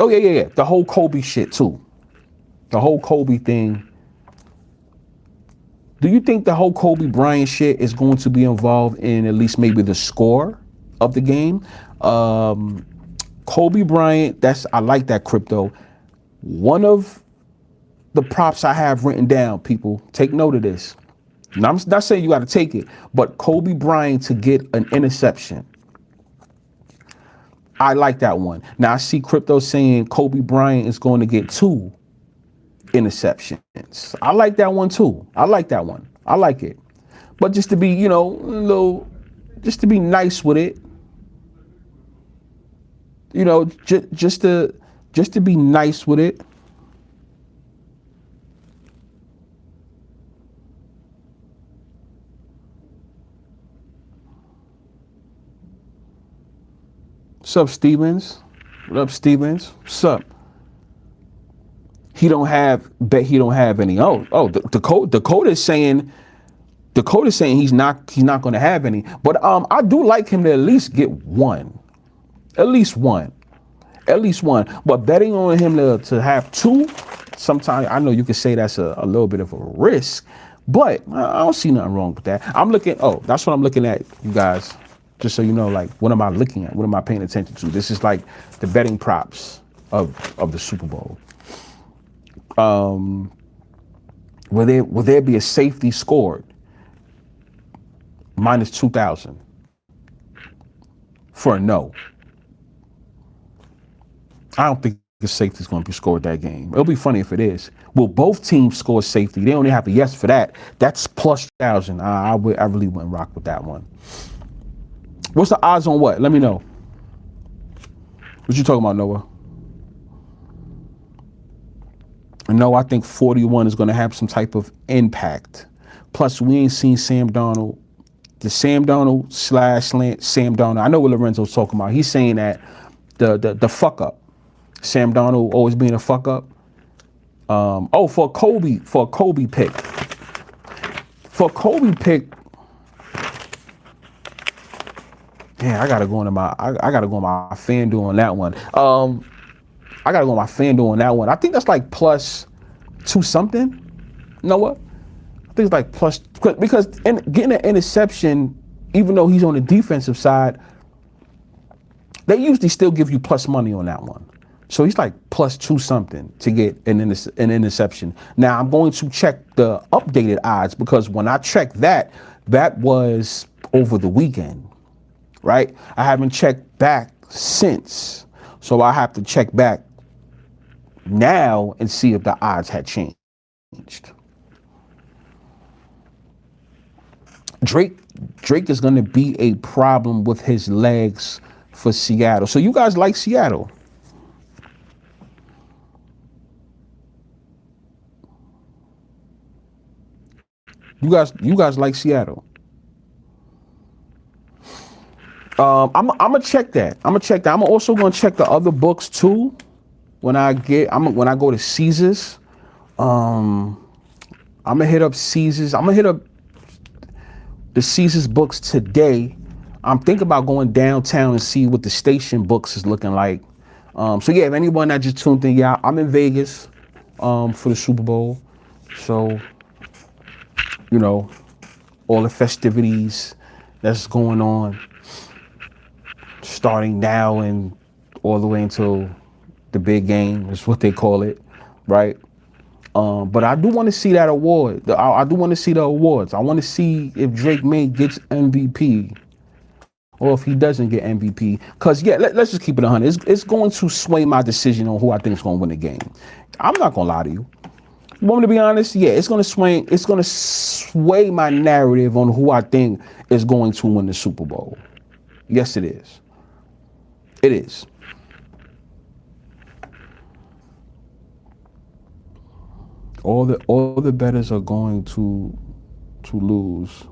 The whole Kobe shit too. The whole Kobe thing. Do you think the whole Kobe Bryant shit is going to be involved in at least maybe the score of the game? Kobe Bryant, I like that, crypto. One of the props I have written down, people, take note of this. Now, I'm not saying you got to take it, but Kobe Bryant to get an interception. I like that one. Now I see crypto saying Kobe Bryant is going to get 2 interceptions. I like that one too. I like that one. I like it. But just to be, you know, a little just to be nice with it. You know, just to be nice with it. What's up, Stevens? What up, Stevens? What's up? He don't have any. Dakota's saying he's not going to have any. But I do like him to at least get one. At least one. But betting on him to have two, sometimes I know you could say that's a little bit of a risk, but I don't see nothing wrong with that. That's what I'm looking at, you guys. Just so you know, like, what am I looking at? What am I paying attention to? This is like the betting props of the Super Bowl. Will there be a safety scored? Minus 2,000 for a no. I don't think the safety is going to be scored that game. It'll be funny if it is. Will both teams score safety? They only have a yes for that. That's plus 1,000. I really wouldn't rock with that one. What's the odds on what? Let me know. What you talking about, Noah? No, I think 41 is going to have some type of impact. Plus, we ain't seen Sam Darnold. The Sam Darnold / Sam Darnold. I know what Lorenzo's talking about. He's saying that the fuck up. Sam Darnold always being a fuck up. For a Kobe pick. For a Kobe pick. Man, I gotta go on my FanDuel on that one. I gotta go on my FanDuel on that one. I think that's like plus 2 something. You know what? I think it's like plus, because getting an interception, even though he's on the defensive side, they usually still give you plus money on that one. So he's like plus 2 something to get an interception. Now I'm going to check the updated odds, because when I checked that was over the weekend. Right? I haven't checked back since. So I have to check back now and see if the odds had changed. Drake is going to be a problem with his legs for Seattle. So you guys like Seattle? You guys like Seattle? I'm gonna check that. I'm also gonna check the other books too. When I go to Caesars, I'm gonna hit up Caesars. I'm gonna hit up the Caesars books today. I'm thinking about going downtown and see what the station books is looking like. So yeah, if anyone that just tuned in, yeah, I'm in Vegas for the Super Bowl. So, you know, all the festivities that's going on, starting now and all the way until the big game is what they call it, right? But I do want to see that award. I do want to see the awards. I want to see if Drake May gets MVP or if he doesn't get MVP. Because, yeah, let's just keep it 100. It's going to sway my decision on who I think is going to win the game. I'm not going to lie to you. You want me to be honest? Yeah, it's going to sway my narrative on who I think is going to win the Super Bowl. Yes, it is. It is. All the bettors are going to lose.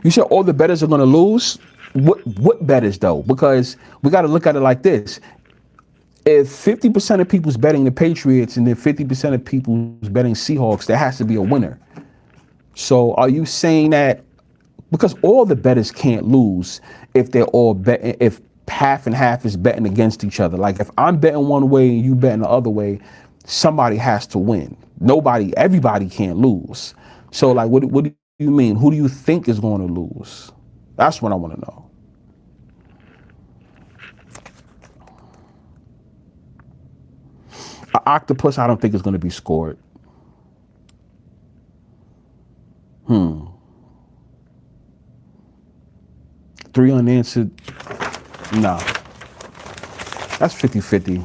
You said all the bettors are going to lose? What bettors though? Because we got to look at it like this. If 50% of people's betting the Patriots and then 50% of people's betting Seahawks, there has to be a winner. So are you saying that because all the bettors can't lose if they're all betting, if half and half is betting against each other? Like if I'm betting one way and you betting the other way, somebody has to win. Everybody can't lose. So like, what do you mean? Who do you think is going to lose? That's what I want to know. An octopus, I don't think is going to be scored. 3 unanswered. No. That's 50-50.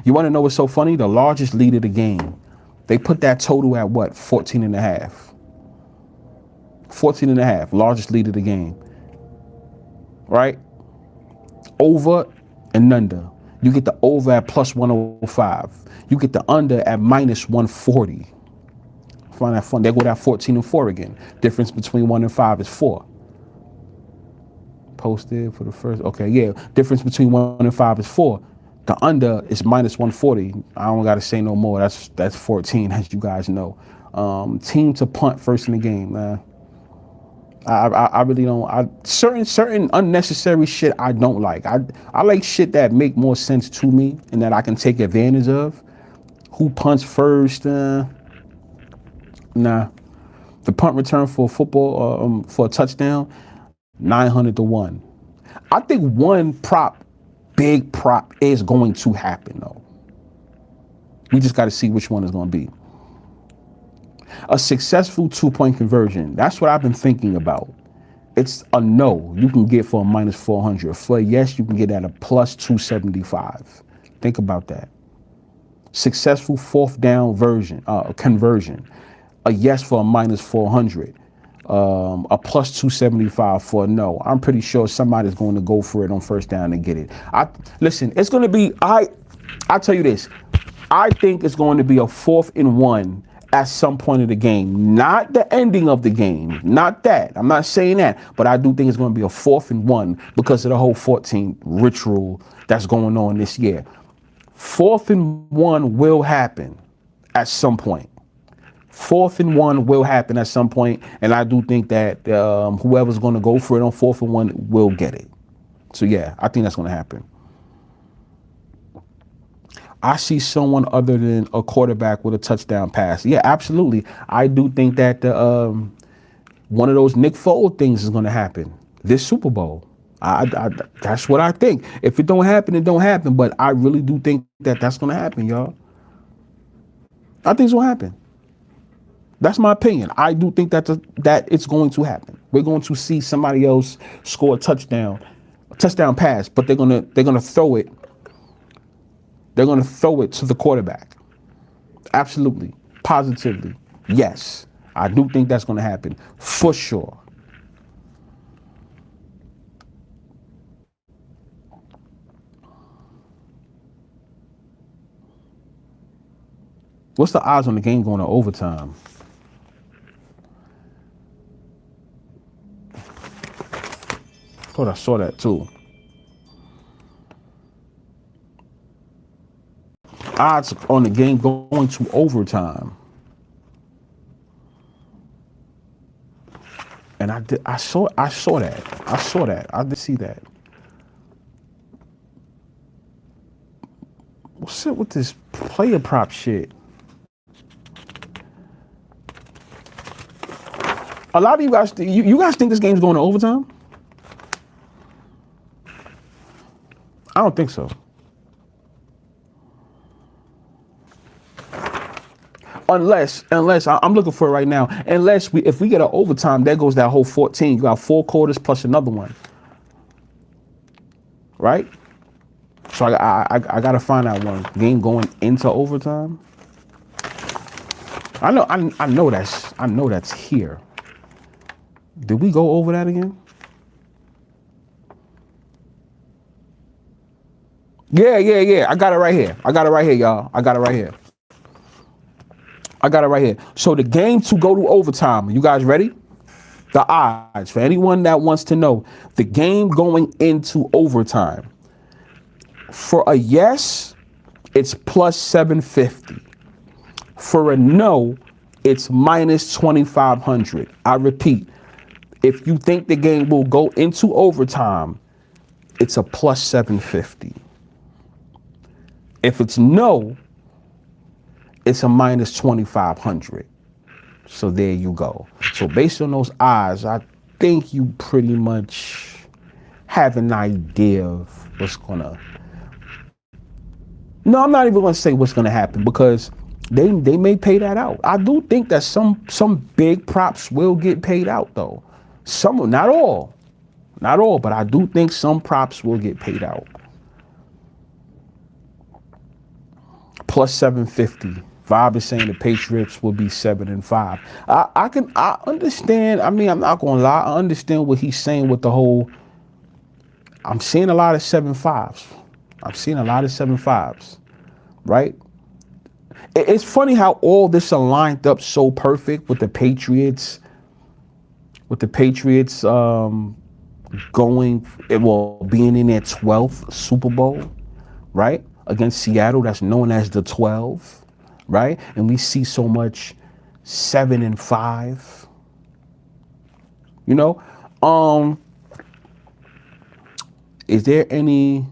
You want to know what's so funny? The largest lead of the game They put that total at what? 14 and a half. 14 and a half, largest lead of the game. Right? Over and under. You get the over at plus 105. You get the under at minus 140. Find that fun. They go that 14 and 4 again. Difference between 1 and 5 is 4. Posted for the first. Okay, yeah. Difference between 1 and 5 is 4. The under is minus 140. I don't got to say no more. That's 14, as you guys know. Team to punt first in the game, man. I really don't. Certain unnecessary shit I don't like. I like shit that make more sense to me and that I can take advantage of. Who punts first? Nah. The punt return for football for a touchdown, 900 to 1. I think one big prop is going to happen though. We just got to see which one is going to be. A successful 2-point conversion. That's what I've been thinking about. It's a no you can get for a minus 400. For a yes, you can get at a plus 275. Think about that. Successful 4th down conversion. A yes for a minus 400. A plus 275 for a no. I'm pretty sure somebody's going to go for it on 1st down and get it. Listen, it's going to be, I tell you this. I think it's going to be a 4th and 1 at some point of the game, not the ending of the game, not that. I'm not saying that, but I do think it's going to be a 4th and 1 because of the whole 14 ritual that's going on this year. 4th and 1 will happen at some point. 4th and 1 will happen at some point, and I do think that whoever's going to go for it on 4th and 1 will get it. So yeah, I think that's going to happen. I see someone other than a quarterback with a touchdown pass. Yeah, absolutely. I do think that one of those Nick Foles things is going to happen this Super Bowl. That's what I think. If it don't happen, it don't happen. But I really do think that that's going to happen, y'all. I think it's going to happen. That's my opinion. I do think that it's going to happen. We're going to see somebody else score a touchdown pass, but they're gonna throw it. They're going to throw it to the quarterback. Absolutely. Positively. Yes. I do think that's going to happen. For sure. What's the odds on the game going to overtime? Thought I saw that too. Odds on the game going to overtime. And I saw that. I did see that. What's up with this player prop shit? A lot of you guys, you guys think this game's going to overtime? I don't think so. Unless I'm looking for it right now. Unless if we get an overtime, there goes that whole 14. You got 4 quarters plus another one, right? So I gotta find that one. Game going into overtime. I know that's here. Did we go over that again? Yeah. I got it right here. Y'all. I got it right here. So the game to go to overtime. You guys ready? The odds for anyone that wants to know. The game going into overtime. For a yes, it's plus 750. For a no, it's minus 2,500. I repeat, if you think the game will go into overtime, it's a plus 750. If it's no, it's a minus 2,500. So there you go. So based on those odds, I think you pretty much have an idea of what's gonna. No, I'm not even gonna say what's gonna happen because they may pay that out. I do think that some big props will get paid out though. Some, not all, but I do think some props will get paid out. Plus 750 Vibe is saying the Patriots will be 7-5. I understand. I mean, I'm not gonna lie. I understand what he's saying with the whole. I'm seeing a lot of 7-5s. I'm seeing a lot of 7-5s, right? It's funny how all this are lined up so perfect with the Patriots. With the Patriots being in their 12th Super Bowl, right? Against Seattle, that's known as the 12, right? And we see so much 7-5. You know? Is there any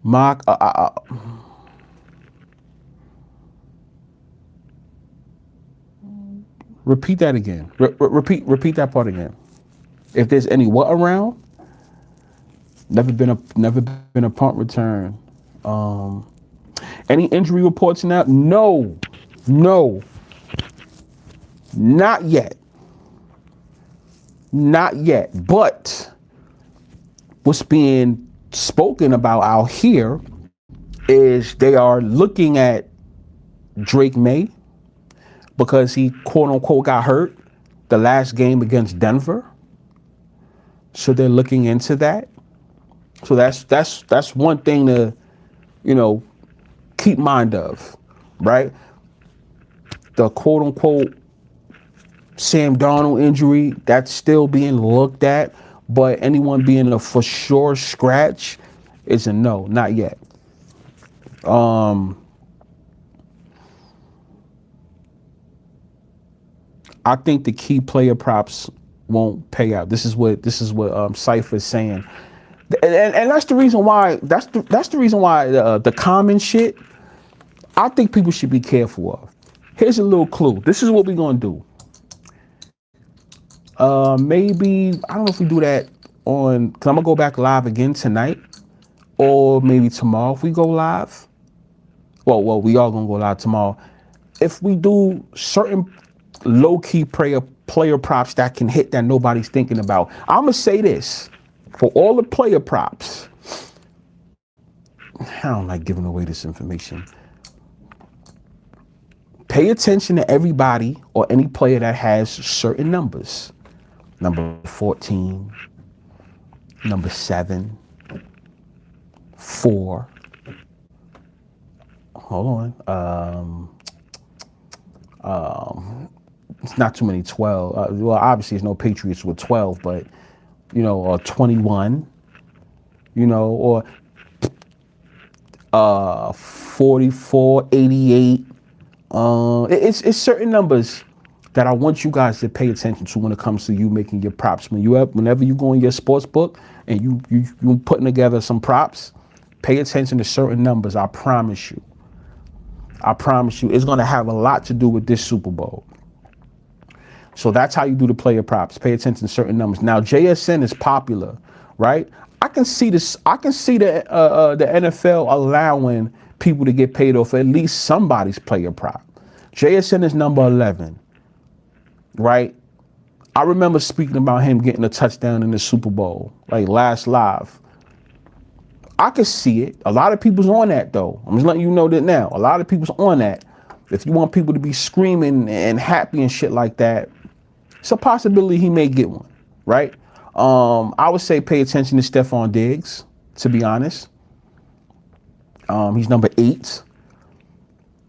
mock? Repeat that again. Repeat that part again. If there's any what around? Never been a punt return. Any injury reports now? No, not yet. Not yet. But what's being spoken about out here is they are looking at Drake May because he quote unquote got hurt the last game against Denver. So they're looking into that. So that's one thing to, keep mind of, right? The quote unquote Sam Darnold injury, that's still being looked at, but anyone being a for sure scratch is a no, not yet. I think the key player props won't pay out. This is what Cypher is saying, and that's the reason why. That's the reason why the common shit, I think people should be careful of. Here's a little clue. This is what we're gonna do. Maybe I don't know if we do that on, because I'm gonna go back live again tonight, or maybe tomorrow if we go live. Well, we are gonna go live tomorrow. If we do certain low-key player props that can hit that nobody's thinking about. I'm gonna say this for all the player props. I don't like giving away this information. Pay attention to everybody or any player that has certain numbers. Number 14, number 7, 4. Hold on. It's not too many 12. Well, obviously, there's no Patriots with 12, but, or 21, or 44, 88. It's certain numbers that I want you guys to pay attention to when it comes to you making your props. Whenever you go in your sports book and you putting together some props, pay attention to certain numbers. I promise you. It's going to have a lot to do with this Super Bowl. So that's how you do the player props. Pay attention to certain numbers. Now, JSN is popular, right? I can see this. I can see the NFL allowing people to get paid off at least somebody's player prop. JSN is number 11, right? I remember speaking about him getting a touchdown in the Super Bowl, like last live. I could see it. A lot of people's on that, though. I'm just letting you know that now. A lot of people's on that. If you want people to be screaming and happy and shit like that, it's a possibility he may get one, right? I would say pay attention to Stephon Diggs, to be honest. He's number 8,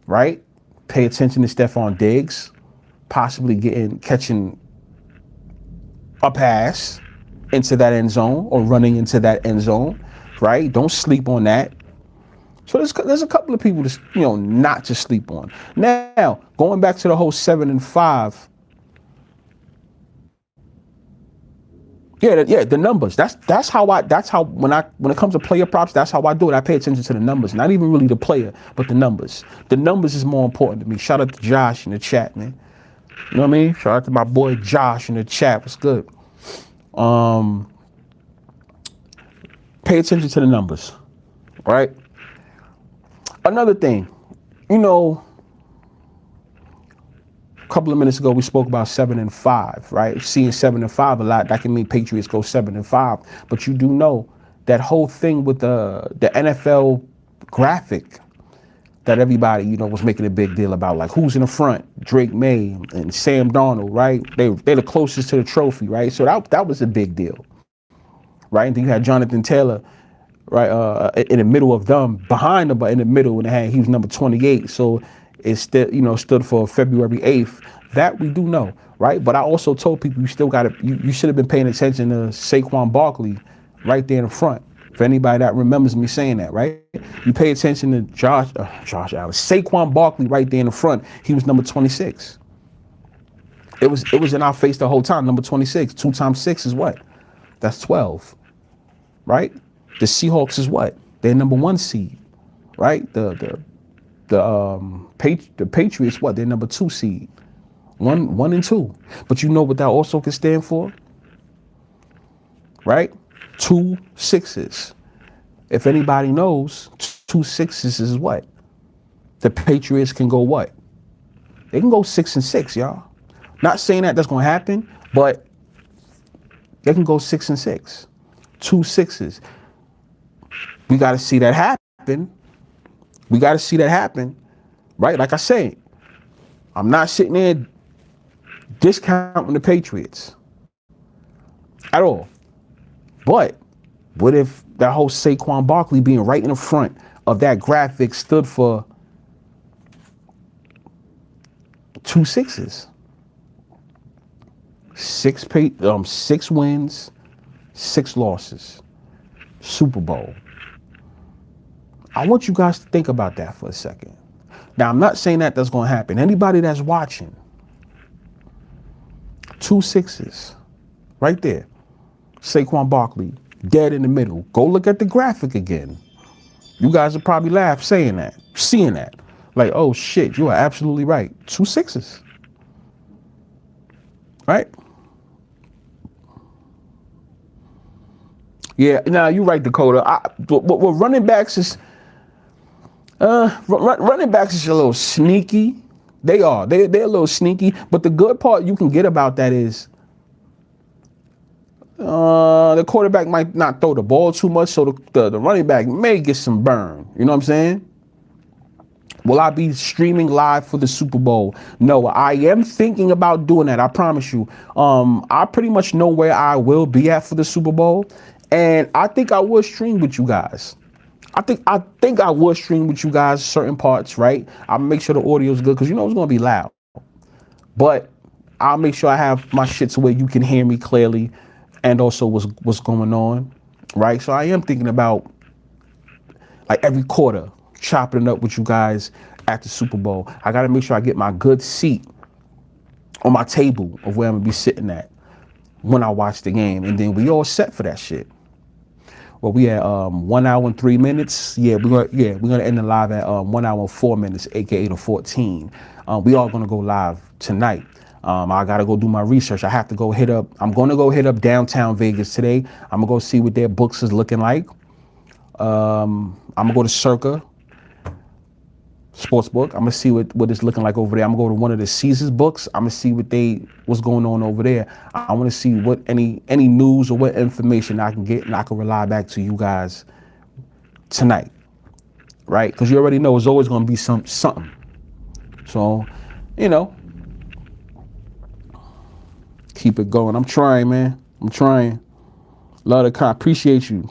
right? Pay attention to Stephon Diggs, possibly catching a pass into that end zone or running into that end zone, right? Don't sleep on that. So there's a couple of people to, not to sleep on. Now, going back to the whole 7-5. Yeah, the numbers. That's how when it comes to player props, that's how I do it. I pay attention to the numbers, not even really the player, but the numbers. The numbers is more important to me. Shout out to Josh in the chat, man. You know what I mean? Shout out to my boy Josh in the chat. What's good? Pay attention to the numbers, right? Another thing, a couple of minutes ago, we spoke about 7-5, right? Seeing 7-5 a lot, that can mean Patriots go 7-5. But you do know that whole thing with the NFL graphic that everybody, was making a big deal about, like who's in the front, Drake May and Sam Darnold, right? They're the closest to the trophy, right? So that was a big deal, right? And then you had Jonathan Taylor, right, in the middle of them, behind them, but in the middle, and he was number 28. So it still, stood for February 8th. That we do know, right? But I also told people you should have been paying attention to Saquon Barkley right there in the front. For anybody that remembers me saying that, right? You pay attention to Josh Allen, Saquon Barkley right there in the front. He was number 26. It was in our face the whole time. Number 26. 2 times 6 is what? That's 12, right? The Seahawks is what? They're number 1 seed, right? The Patriots, what? They're number 2 seed. 1 and 2. But you know what that also can stand for, right? 2 6s. If anybody knows, 2 6s is what? The Patriots can go what? They can go 6-6, y'all. Not saying that's going to happen, but they can go 6-6. 2 6s. We got to see that happen. We got to see that happen, right? Like I said, I'm not sitting there discounting the Patriots at all. But what if that whole Saquon Barkley being right in the front of that graphic stood for 2 6s? 6 wins, 6 losses. Super Bowl. I want you guys to think about that for a second. Now, I'm not saying that's going to happen. Anybody that's watching, 2 6s right there. Saquon Barkley, dead in the middle. Go look at the graphic again. You guys will probably laugh seeing that. Like, oh shit, you are absolutely right. 2 6s. Right? Yeah, now you're right, Dakota. But running backs is running backs is a little sneaky. They are. They're a little sneaky. But the good part you can get about that is the quarterback might not throw the ball too much, so the running back may get some burn. You know what I'm saying? Will I be streaming live for the Super Bowl? No, I am thinking about doing that. I promise you. I pretty much know where I will be at for the Super Bowl, and I think I will stream with you guys. I think I will stream with you guys certain parts, right? I'll make sure the audio is good because it's gonna be loud, but I'll make sure I have my shit to where you can hear me clearly. And also what's going on, right? So I am thinking about, like, every quarter, chopping it up with you guys at the Super Bowl. I got to make sure I get my good seat on my table of where I'm going to be sitting at when I watch the game. And then we all set for that shit. Well, we at 1 hour and 3 minutes. Yeah, we're gonna end the live at 1 hour and 4 minutes, aka the 14. We are gonna go live tonight. I gotta go do my research. I have to go I'm gonna go hit up downtown Vegas today. I'm gonna go see what their books is looking like. I'm gonna go to Circa Sportsbook. I'm gonna see what it's looking like over there. I'm gonna go to one of the Caesars books. I'm gonna see what's going on over there. I want to see what any news or what information I can get, and I can rely back to you guys tonight, right? Because you already know it's always gonna be something. So, keep it going. I'm trying, man. I'm trying. Love the kind. Appreciate you,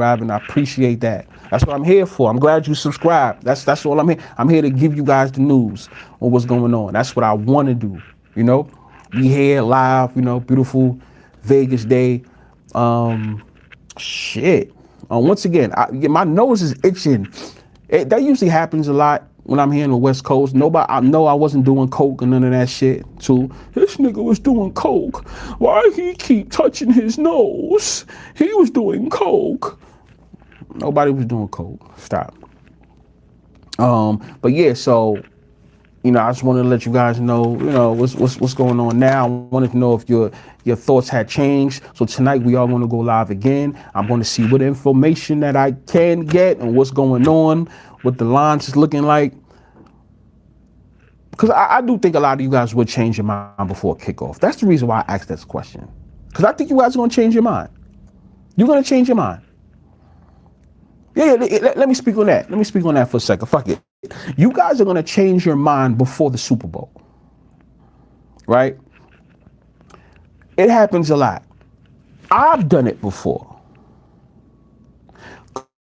Ivan. I appreciate that. That's what I'm here for. I'm glad you subscribed. That's all I'm here. I'm here to give you guys the news on what's going on. That's what I want to do. Be here live. Beautiful Vegas day. Shit. Once again, my nose is itching. That usually happens a lot when I'm here on the West Coast. I know I wasn't doing coke and none of that shit too. This nigga was doing coke. Why he keep touching his nose? He was doing coke. Nobody was doing coke. Stop. But yeah, so I just wanted to let you guys know, what's going on now. I wanted to know if your thoughts had changed. So tonight we are going to go live again. I'm going to see what information that I can get and what's going on, what the lines is looking like. Because I do think a lot of you guys would change your mind before kickoff. That's the reason why I asked this question. Because I think you guys are going to change your mind. You're going to change your mind. Let me speak on that. Let me speak on that for a second. Fuck it. You guys are gonna change your mind before the Super Bowl, right? It happens a lot. I've done it before.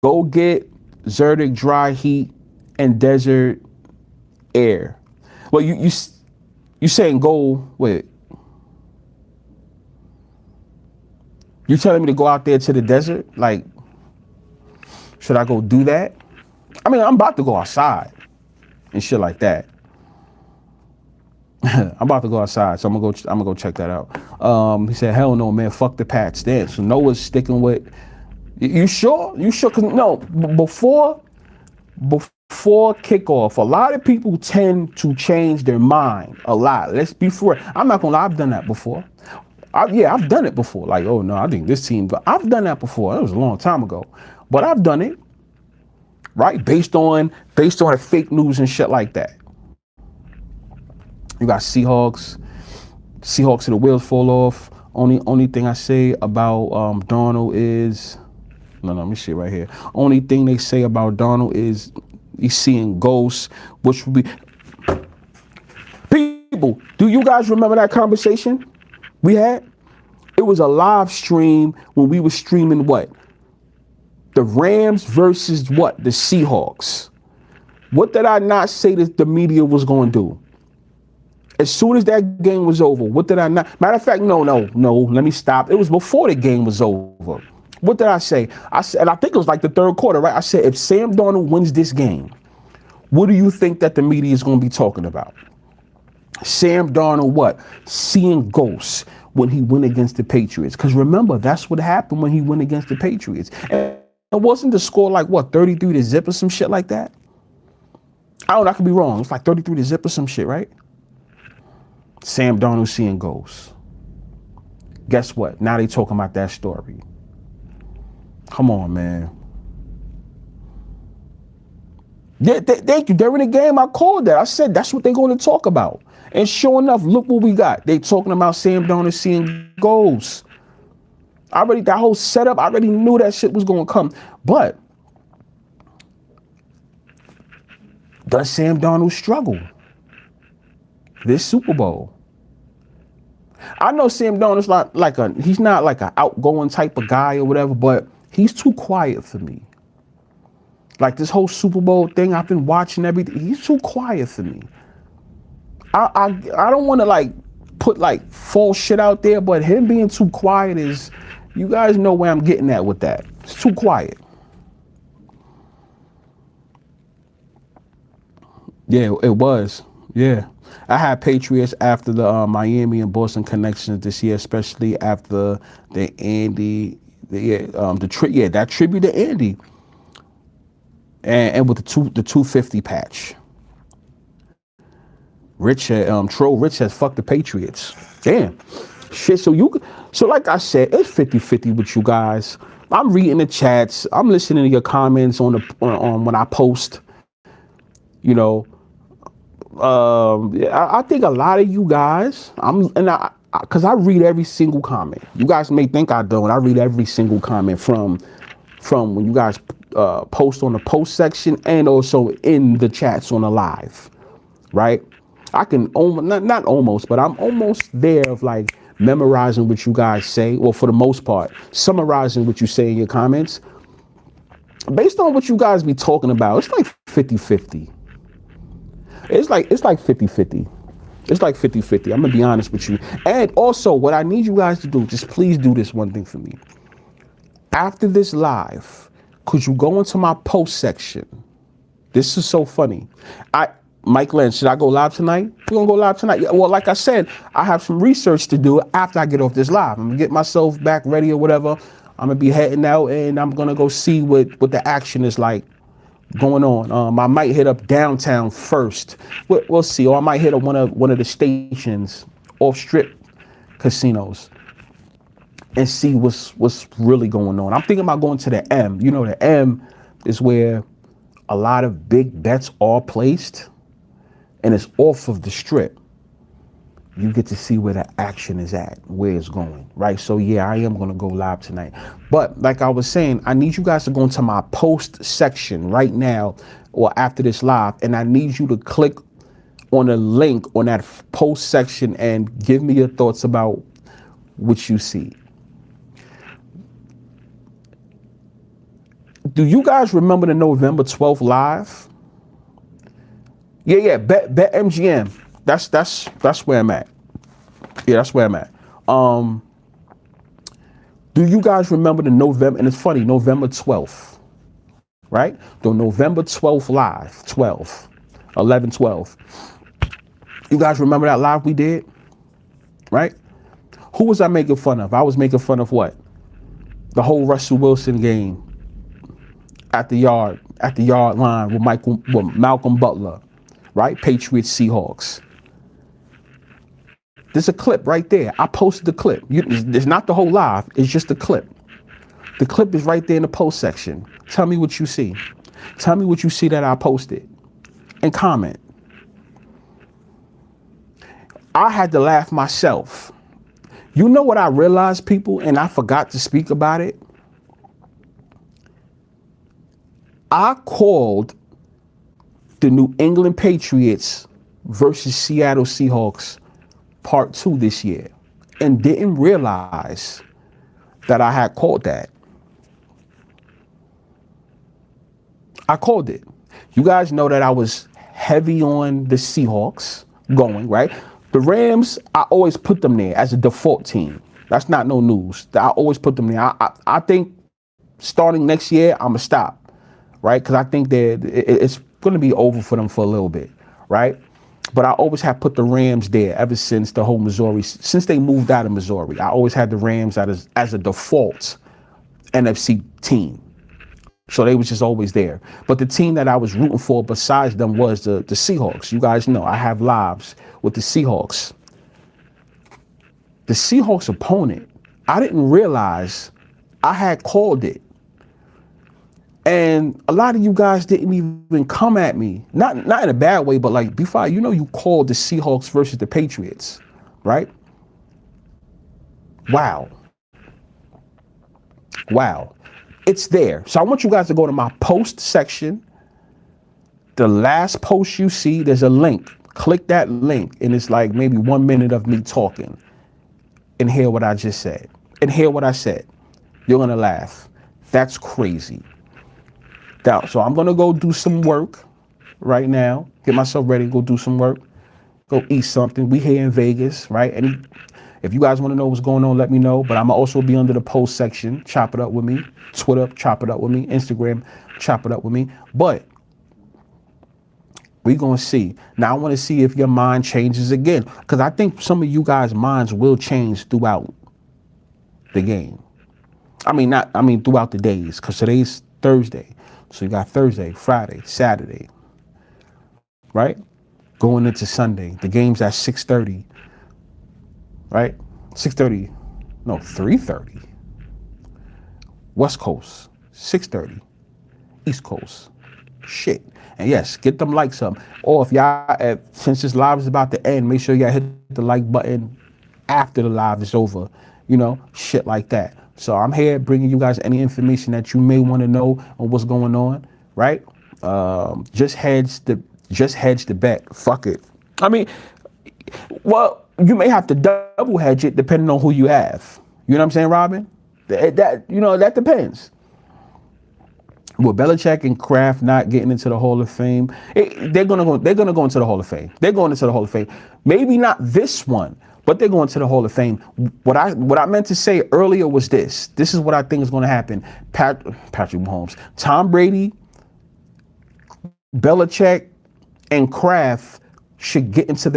Go get Zyrtec dry heat and desert air. Well, you saying go, wait. You telling me to go out there to the desert? Like, should I go do that? I mean, I'm about to go outside and shit like that. I'm about to go outside, so I'm gonna go check that out. He said, hell no, man, fuck the Pats. Then so Noah's sticking with. You sure? You sure? Cause no, before kickoff, a lot of people tend to change their mind a lot. Let's be fair. I'm not gonna lie, I've done that before. I've done it before. Like, oh no, I think this team. But I've done that before. It was a long time ago, but I've done it, right? Based on fake news and shit like that. You got Seahawks to the wheels fall off. Only thing I say about Darnold is, no, let me see right here. Only thing they say about Darnold is he's seeing ghosts, which would be. People, do you guys remember that conversation we had? It was a live stream when we were streaming what? The Rams versus what? The Seahawks. What did I not say that the media was going to do? As soon as that game was over, what did I not? Matter of fact, no, let me stop. It was before the game was over. What did I say? I said, and I think it was like the third quarter, right? I said, if Sam Darnold wins this game, what do you think that the media is going to be talking about? Sam Darnold, what? Seeing ghosts when he went against the Patriots. Because remember, that's what happened when he went against the Patriots. And it wasn't the score like, what, 33-0 or some shit like that? I could be wrong. It's like 33-0 or some shit, right? Sam Darnold seeing ghosts. Guess what? Now they talking about that story. Come on, man. Thank you. During the game, I called that. I said that's what they're going to talk about. And sure enough, look what we got. They talking about Sam Darnold seeing ghosts. That whole setup, I already knew that shit was going to come. But does Sam Darnold struggle this Super Bowl? I know Sam Darnold's he's not like an outgoing type of guy or whatever, but he's too quiet for me. Like this whole Super Bowl thing, I've been watching everything. He's too quiet for me. I don't want to like put like false shit out there, but him being too quiet is, you guys know where I'm getting at with that. It's too quiet. Yeah, it was. Yeah. I had Patriots after the Miami and Boston connections this year, especially after the Andy, that tribute to Andy, and with the 250 patch. Troll Rich says, fuck the Patriots. Damn. Shit, so like I said, it's 50-50 with you guys. I'm reading the chats. I'm listening to your comments on when I post, you know. I think a lot of you guys, because I read every single comment. You guys may think I don't. I read every single comment from when you guys post on the post section and also in the chats on the live, right? I can not almost, but I'm almost there of like memorizing what you guys say. Well, for the most part, summarizing what you say in your comments. Based on what you guys be talking about, it's like 50-50. It's like 50-50. It's like 50-50. I'm going to be honest with you. And also, what I need you guys to do, just please do this one thing for me. After this live, could you go into my post section? This is so funny. Mike Lynch, should I go live tonight? We're going to go live tonight. Yeah, well, like I said, I have some research to do after I get off this live. I'm going to get myself back ready or whatever. I'm going to be heading out and I'm going to go see what the action is like going on. I might hit up downtown first. We'll see. Or I might hit up one of the stations off strip casinos and see what's really going on. I'm thinking about going to the M. You know, the M is where a lot of big bets are placed, and it's off of the strip. you get to see where the action is at, where it's going, right? So yeah, I am gonna go live tonight. But like I was saying, I need you guys to go into my post section right now or after this live, and I need you to click on a link on that post section and give me your thoughts about what you see. Do you guys remember the November 12th live? Yeah, bet MGM. That's where I'm at. Yeah, that's where I'm at. Do you guys remember the November, and it's funny, November 12th, right? The November 12th live, 11/12. You guys remember that live we did, right? Who was I making fun of? I was making fun of what? The whole Russell Wilson game at the yard line with Malcolm Butler, right? Patriots, Seahawks. There's a clip right there. I posted the clip. It's not the whole live. It's just the clip. The clip is right there in the post section. Tell me what you see. Tell me what you see that I posted. And comment. I had to laugh myself. You know what I realized, people, and I forgot to speak about it? I called the New England Patriots versus Seattle Seahawks Part 2 this year and didn't realize that I had called that. I called it. You guys know that I was heavy on the Seahawks going, right? The Rams, I always put them there as a default team. That's not no news. I always put them there. I think starting next year, I'm going to stop, right? Because I think that it's going to be over for them for a little bit, right? But I always have put the Rams there ever since the whole Missouri, since they moved out of Missouri. I always had the Rams as a default NFC team. So they was just always there. But the team that I was rooting for besides them was the Seahawks. You guys know I have lives with the Seahawks. The Seahawks opponent, I didn't realize I had called it. And a lot of you guys didn't even come at me. Not in a bad way, but like, Bfyre, you know you called the Seahawks versus the Patriots, right? Wow. It's there. So I want you guys to go to my post section. The last post you see, there's a link. Click that link, and it's like maybe 1 minute of me talking. And hear what I just said. And hear what I said. You're going to laugh. That's crazy. So I'm going to go do some work right now. Get myself ready to go do some work. Go eat something. We here in Vegas, right? And if you guys want to know what's going on, let me know. But I'm going to also be under the post section. Chop it up with me. Twitter, chop it up with me. Instagram, chop it up with me. But we're going to see. Now, I want to see if your mind changes again. Because I think some of you guys' minds will change throughout the game. Throughout the days. Because today's Thursday. So you got Thursday, Friday, Saturday, right? Going into Sunday. The game's at 6:30, right? 6:30, no, 3:30. West Coast, 6:30. East Coast. Shit. And yes, get them likes up. Or if y'all, since this live is about to end, make sure y'all hit the like button after the live is over. You know, shit like that. So I'm here bringing you guys any information that you may want to know on what's going on, right? Just hedge the bet. Fuck it. Well, you may have to double hedge it depending on who you have. You know what I'm saying, Robin? That depends. With Belichick and Kraft not getting into the Hall of Fame, they're gonna go into the Hall of Fame. They're going into the Hall of Fame. Maybe not this one, but they're going to the Hall of Fame. What I meant to say earlier was this. This is what I think is going to happen. Patrick Mahomes, Tom Brady, Belichick, and Kraft should go into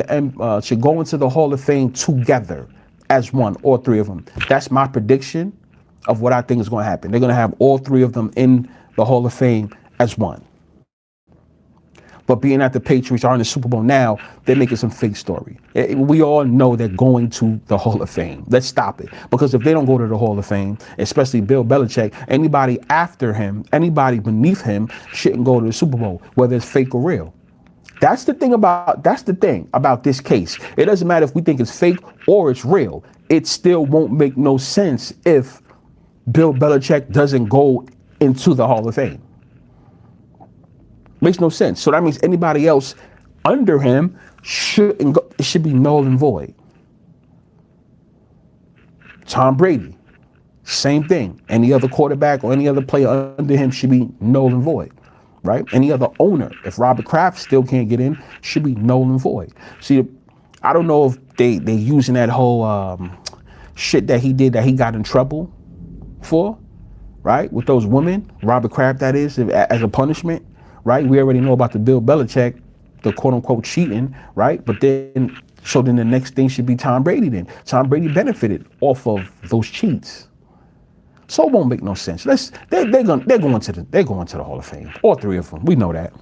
the Hall of Fame together as one, all three of them. That's my prediction of what I think is going to happen. They're going to have all three of them in the Hall of Fame as one. But being that the Patriots are in the Super Bowl now, they're making some fake story. We all know they're going to the Hall of Fame. Let's stop it. Because if they don't go to the Hall of Fame, especially Bill Belichick, anybody after him, anybody beneath him shouldn't go to the Super Bowl, whether it's fake or real. That's the thing about this case. It doesn't matter if we think it's fake or it's real. It still won't make no sense if Bill Belichick doesn't go into the Hall of Fame. Makes no sense. So that means anybody else under him shouldn't go. It should be null and void. Tom Brady, same thing. Any other quarterback or any other player under him should be null and void, right? Any other owner, if Robert Kraft still can't get in, should be null and void. See, I don't know if they using that whole shit that he did that he got in trouble for, right? With those women, Robert Kraft, that is, as a punishment, right? We already know about the Bill Belichick, the quote unquote cheating, right? But then, so then the next thing should be Tom Brady then. Tom Brady benefited off of those cheats. So it won't make no sense. They're going to the Hall of Fame. All three of them. We know that.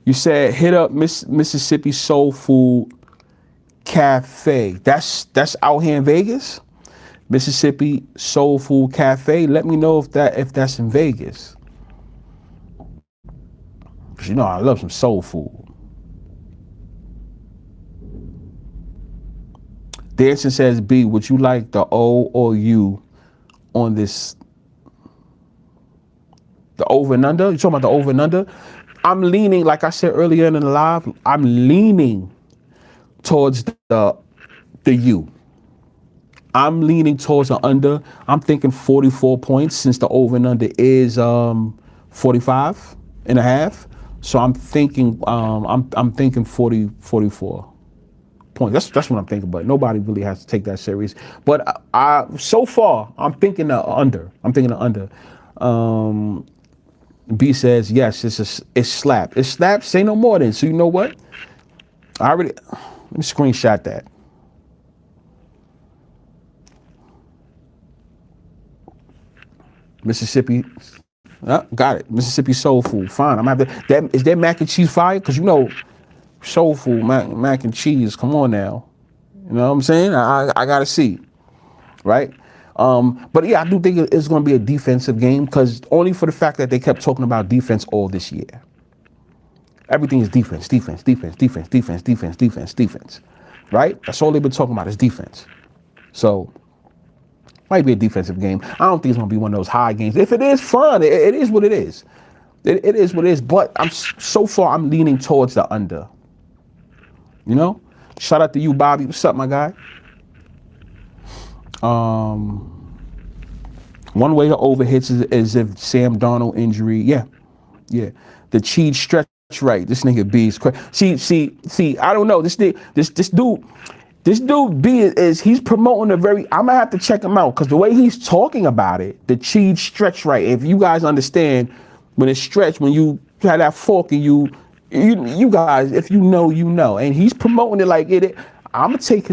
You said hit up Mississippi Soul Food Cafe. That's out here in Vegas. Mississippi Soul Food Cafe. Let me know if that's in Vegas. 'Cause you know I love some soul food. Dancing says, B, would you like the O or U on this? The over and under? You talking about the over and under? I'm leaning, like I said earlier in the live, I'm leaning towards the U. I'm leaning towards the under. I'm thinking 44 points since the over and under is 45 and a half. So I'm thinking I'm thinking 44 points. That's what I'm thinking, but nobody really has to take that serious. But so far I'm thinking the under. B says yes, it's slap. It's slap, say no more then. So you know what? Let me screenshot that. Mississippi, got it. Mississippi Soul Food, fine. I'm gonna have to. Is there mac and cheese fire? Because you know, soul food, mac and cheese. Come on now, you know what I'm saying? I gotta see, right? But yeah, I do think it's gonna be a defensive game because only for the fact that they kept talking about defense all this year. Everything is defense, right? That's all they've been talking about is defense. So. Might be a defensive game. I don't think it's going to be one of those high games. If it is fun, it is what it is. It is what it is. But so far, I'm leaning towards the under. You know? Shout out to you, Bobby. What's up, my guy? One way to overhits is if Sam Darnold injury. Yeah. The cheat stretch right. This nigga B is crazy. See. I don't know. This dude B is he's promoting I'm gonna have to check him out because the way he's talking about it, the cheese stretch right. If you guys understand when it's stretched, when you have that fork and you guys, if you know, you know. And he's promoting it like it. I'm gonna take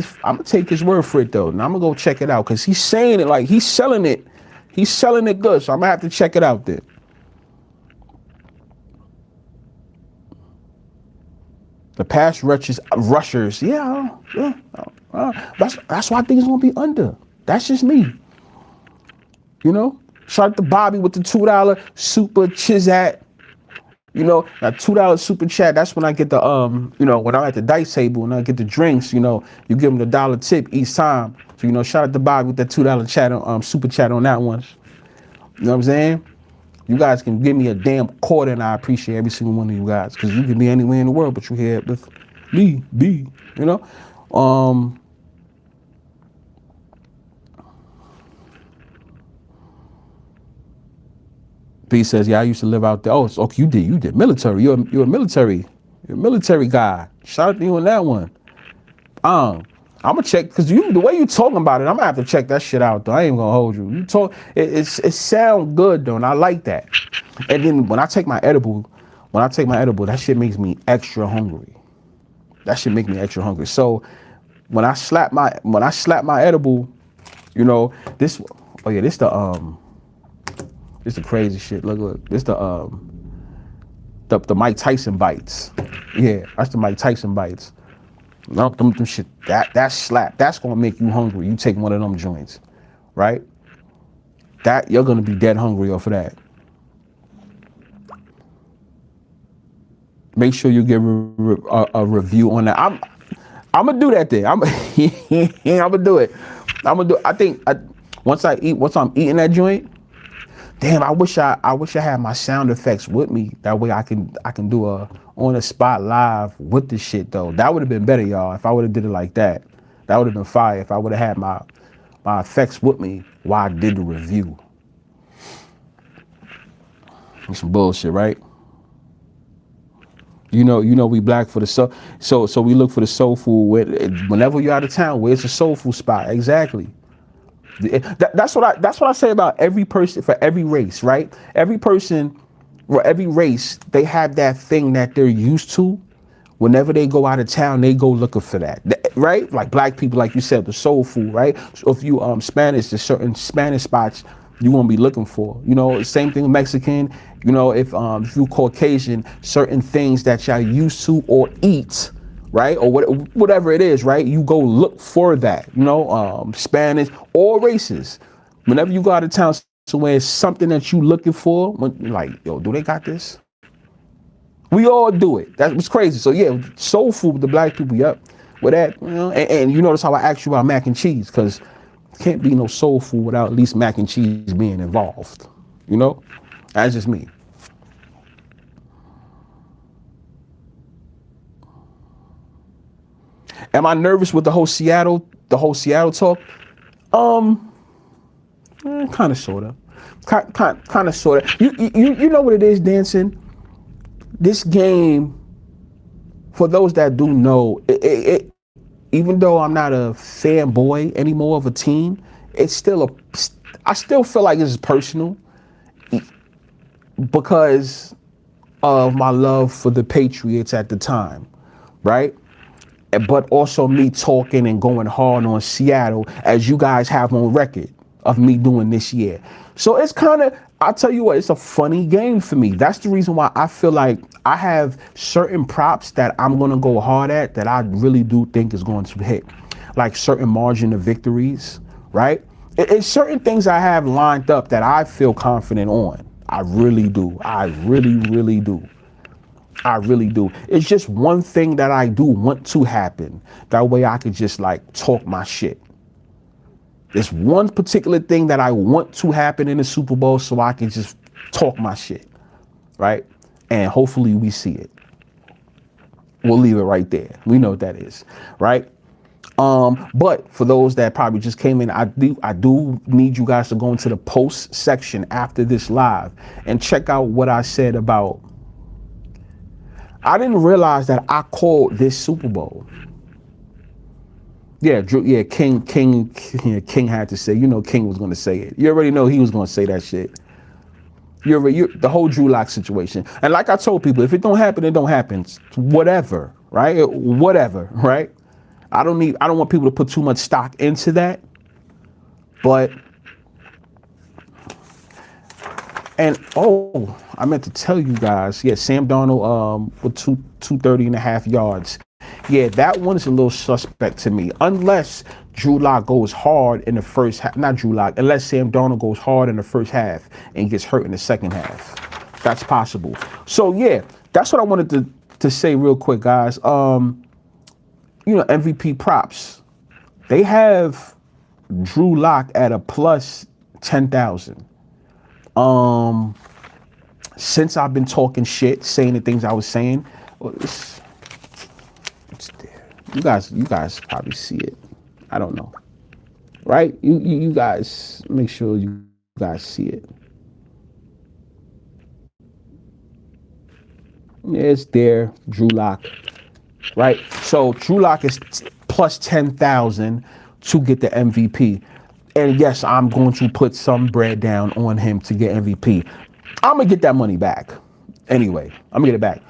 his word for it though. And I'm gonna go check it out because he's saying it like he's selling it. He's selling it good. So I'm gonna have to check it out then. The pass rushers, yeah. That's why I think it's gonna be under. That's just me. You know, shout out to Bobby with the $2 super chizat. You know, that $2 super chat. That's when I get the when I'm at the dice table and I get the drinks. You know, you give them the $1 tip each time. So you know, shout out to Bobby with that $2 chat on super chat on that one. You know what I'm saying? You guys can give me a damn quarter and I appreciate every single one of you guys because you can be anywhere in the world, but you're here with me, B, you know? B says, yeah, I used to live out there. Oh, so, okay, you did military. You're a military guy. Shout out to you on that one. I'm gonna check because the way you talking about it, I'm gonna have to check that shit out though. I ain't gonna hold you. You talk, it sound good though, and I like that. And then when I take my edible, that shit makes me extra hungry. So when I slap my edible, you know, this the crazy shit. Look, this the Mike Tyson bites. Yeah, that's the Mike Tyson bites. No, them shit, that slap, that's gonna make you hungry. You take one of them joints, right? That you're gonna be dead hungry off of that. make sure you give a review on that. I'm gonna do that thing. I'm gonna do it. I think once I'm eating that joint. Damn, I wish I had my sound effects with me. That way I can do a on the spot live with the shit though. That would have been better, y'all. If I would have did it like that, that would have been fire. If I would have had my effects with me while I did the review. It's some bullshit, right? You know, we black for the soul. So we look for the soul food. Whenever you're out of town, where's the soul food spot? Exactly. That's what I say about every person for every race, right? Every person or every race, they have that thing that they're used to. Whenever they go out of town, they go looking for that, right? Like black people, like you said, the soul food, right? So if you Spanish, there's certain Spanish spots you won't be looking for. You know, same thing with Mexican. You know, if you Caucasian, certain things that y'all used to or eat, right? Or whatever it is, right? You go look for that, you know, Spanish or races. Whenever you go out of town somewhere, it's something that you looking for, like, yo, do they got this? We all do it. That was crazy. So yeah, soul food with the black people, yep. With that, you know, and you notice how I asked you about mac and cheese, because can't be no soul food without at least mac and cheese being involved. You know? That's just me. Am I nervous with the whole Seattle talk? Kind of, sort of. Kind of, sort of. You know what it is, Dancing? This game, for those that do know, it even though I'm not a fanboy anymore of a team, I still feel like this is personal because of my love for the Patriots at the time, right? But also me talking and going hard on Seattle, as you guys have on record of me doing this year. So it's kind of, I'll tell you what, it's a funny game for me. That's the reason why I feel like I have certain props that I'm going to go hard at that I really do think is going to hit, like certain margin of victories, right? It's certain things I have lined up that I feel confident on. I really do. I really, really do. I really do. It's just one thing that I do want to happen. That way I could just like talk my shit. There's one particular thing that I want to happen in the Super Bowl so I can just talk my shit, right? And hopefully we see it. We'll leave it right there. We know what that is, right? But for those that probably just came in, I do need you guys to go into the post section after this live and check out what I said about. I didn't realize that I called this Super Bowl. Yeah, Drew, yeah, King had to say, you know, King was going to say it. You already know he was going to say that shit. The whole Drew Lock situation. And like I told people, if it don't happen, it don't happen. Whatever, right? Whatever, right? I don't want people to put too much stock into that. But, and oh, I meant to tell you guys, yeah, Sam Darnold with 230.5 yards. Yeah, that one is a little suspect to me. Unless Drew Lock goes hard in the first half, not Drew Lock, unless Sam Darnold goes hard in the first half and gets hurt in the second half. That's possible. So yeah, that's what I wanted to say real quick, guys. You know, MVP props. They have Drew Lock at a plus 10,000. Since I've been talking shit, saying the things I was saying, well, it's there. You guys probably see it. I don't know, right? You guys make sure you guys see it. It's there, Drew Lock, right? So Drew Lock is plus 10,000 to get the MVP. And yes, I'm going to put some bread down on him to get MVP. I'm going to get that money back. Anyway, I'm going to get it back.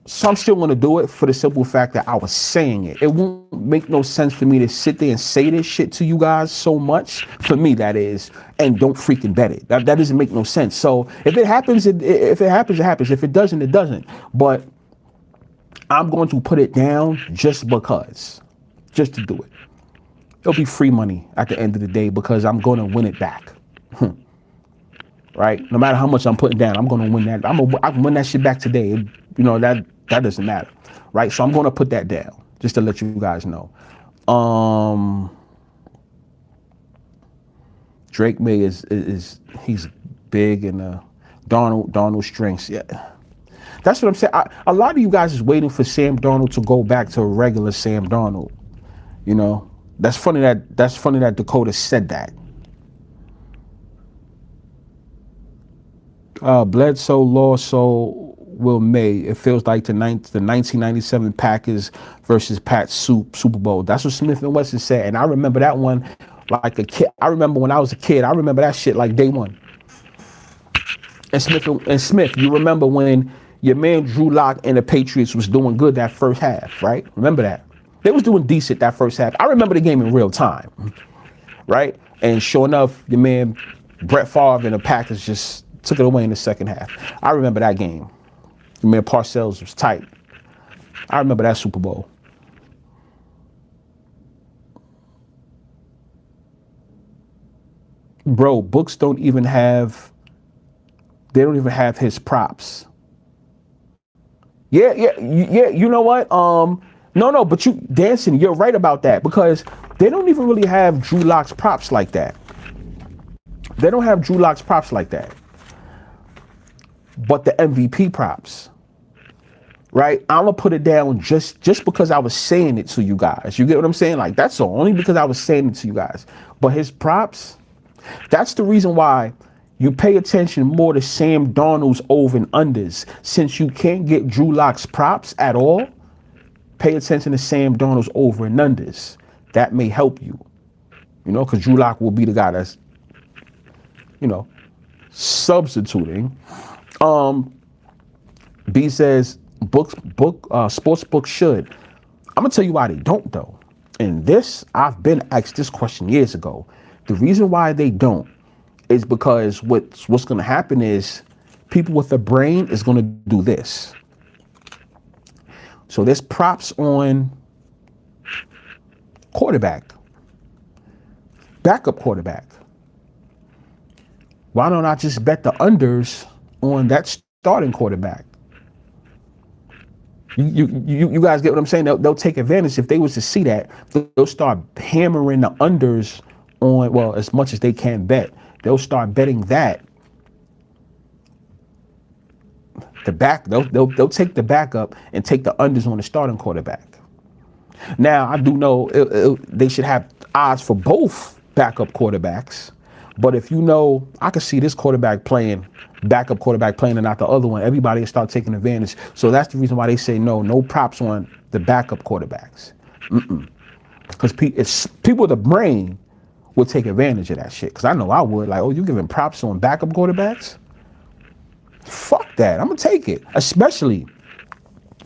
So I'm still going to do it for the simple fact that I was saying it. It won't make no sense for me to sit there and say this shit to you guys so much, for me that is, and don't freaking bet it. That doesn't make no sense. So if it happens, it happens. If it doesn't, it doesn't. But I'm going to put it down just because, just to do it. It'll be free money at the end of the day because I'm going to win it back. Right? No matter how much I'm putting down, I'm going to win that. I can win that shit back today. you know, that doesn't matter, right? So I'm going to put that down just to let you guys know. Drake May is he's big, and Darnold strengths. Yeah, that's what I'm saying. A lot of you guys is waiting for Sam Darnold to go back to a regular Sam Darnold. You know, that's funny that Dakota said that. Bledsoe, Law, so will May. It feels like the 1997 Packers versus Pats Super Bowl. That's what Smith and Wesson said, and I remember that one like a kid. I remember when I was a kid. I remember that shit like day one. And Smith, you remember when your man Drew Lock and the Patriots was doing good that first half, right? Remember that? They was doing decent that first half. I remember the game in real time, right? And sure enough, your man Brett Favre and the Packers just took it away in the second half. I remember that game. Your man Parcells was tight. I remember that Super Bowl. Bro, books don't even have his props. Yeah, you know what? No, but you dancing, you're right about that, because they don't even really have Drew Lock's props like that. They don't have Drew Lock's props like that. But the MVP props, right? I'm gonna put it down just because I was saying it to you guys. You get what I'm saying? Like, that's all, only because I was saying it to you guys. But his props, that's the reason why you pay attention more to Sam Darnold's over and unders. Since you can't get Drew Lock's props at all, pay attention to Sam Darnold's over and unders. That may help you, you know, because Drew Lock will be the guy that's, you know, substituting. B says sports books should. I'm gonna tell you why they don't though. And this, I've been asked this question years ago. The reason why they don't is because what's gonna happen is people with a brain is gonna do this. So there's props on quarterback, backup quarterback. Why don't I just bet the unders on that starting quarterback? You guys get what I'm saying? They'll take advantage. If they was to see that, they'll start hammering the unders on, well, as much as they can bet. They'll start betting that. They'll take the backup and take the unders on the starting quarterback. Now, I do know they should have odds for both backup quarterbacks. But if you know, I can see this backup quarterback playing and not the other one, everybody will start taking advantage. So that's the reason why they say no props on the backup quarterbacks. Because people with a brain would take advantage of that shit. Because I know I would. Like, oh, you giving props on backup quarterbacks? Fuck that. I'm going to take it. Especially,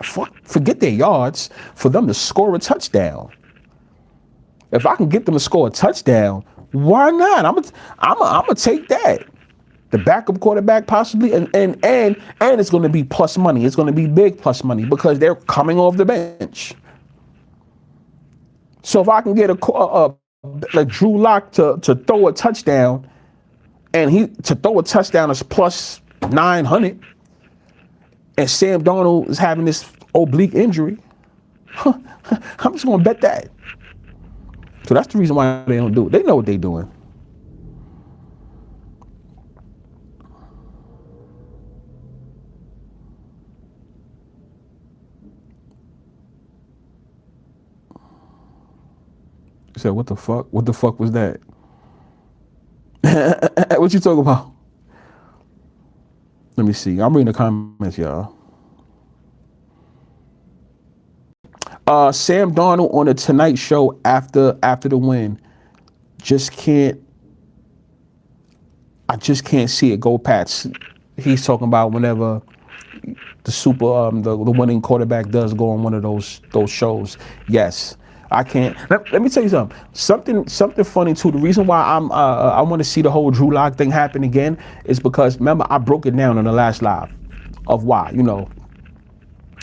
forget their yards, for them to score a touchdown. If I can get them to score a touchdown, why not? I'm gonna take that. The backup quarterback possibly, and it's gonna be plus money. It's gonna be big plus money because they're coming off the bench. So if I can get a Drew Lock to throw a touchdown, and to throw a touchdown is plus 900, and Sam Darnold is having this oblique injury, I'm just gonna bet that. So that's the reason why they don't do it. They know what they're doing. You said, what the fuck? What the fuck was that? What you talking about? Let me see. I'm reading the comments, y'all. Sam Darnold on the Tonight Show after the win. I just can't see it. Go Pats. He's talking about whenever the winning quarterback does go on one of those shows. Yes, I can't. Let me tell you something funny too. The reason why I want to see the whole Drew Lock thing happen again is because, remember, I broke it down on the last live of why. You know,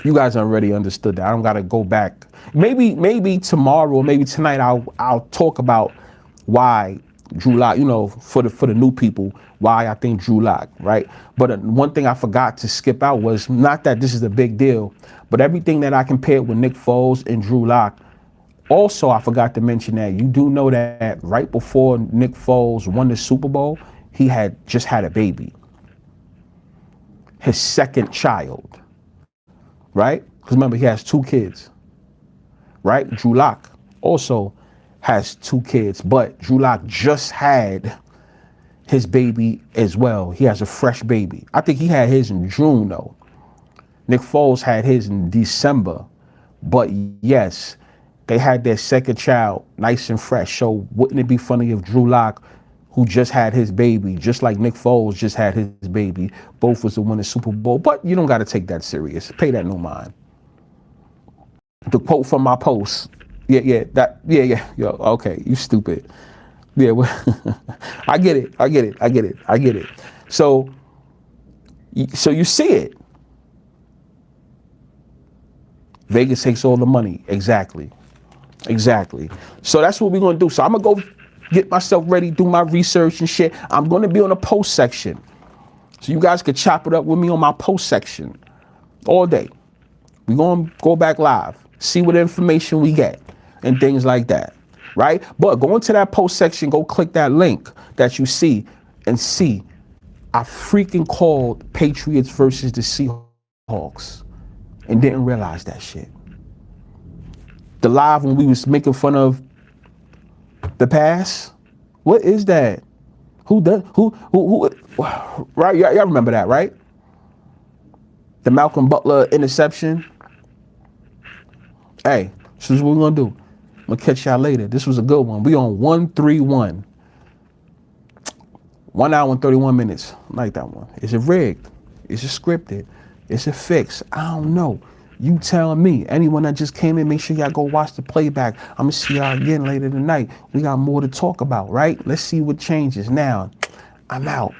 you guys already understood that. I don't gotta go back. Maybe tomorrow, or maybe tonight, I'll talk about why Drew Lock, you know, for the new people, why I think Drew Lock, right? But one thing I forgot to skip out was not that this is a big deal, but everything that I compared with Nick Foles and Drew Lock. Also, I forgot to mention that you do know that right before Nick Foles won the Super Bowl, he had just had a baby, his second child, right? Because remember, he has 2 kids, right? Drew Lock also has 2 kids, but Drew Lock just had his baby as well. He has a fresh baby. I think he had his in June though. Nick Foles had his in December, but yes, they had their second child nice and fresh. So wouldn't it be funny if Drew Lock, who just had his baby, just like Nick Foles just had his baby, both was to win the Super Bowl? But you don't got to take that serious. Pay that no mind. The quote from my post. Yeah. Yo, okay, you stupid. Yeah, well, I get it. So you see it. Vegas takes all the money. Exactly. So that's what we're going to do. So I'm going to go get myself ready, do my research and shit. I'm going to be on the post section. So you guys can chop it up with me on my post section all day. We're going to go back live, see what information we get and things like that, right? But go into that post section, go click that link that you see and see. I freaking called Patriots versus the Seahawks and didn't realize that shit. The live when we was making fun of the pass. What is that? Who, right? Y'all remember that, right? The Malcolm Butler interception. Hey, this is what we're gonna do. I'm gonna catch y'all later. This was a good one. We on 131. 1 hour and 31 minutes. I like that one. Is it rigged? Is it scripted? Is it fixed? I don't know. You tell me. Anyone that just came in, make sure y'all go watch the playback. I'm going to see y'all again later tonight. We got more to talk about, right? Let's see what changes. Now, I'm out.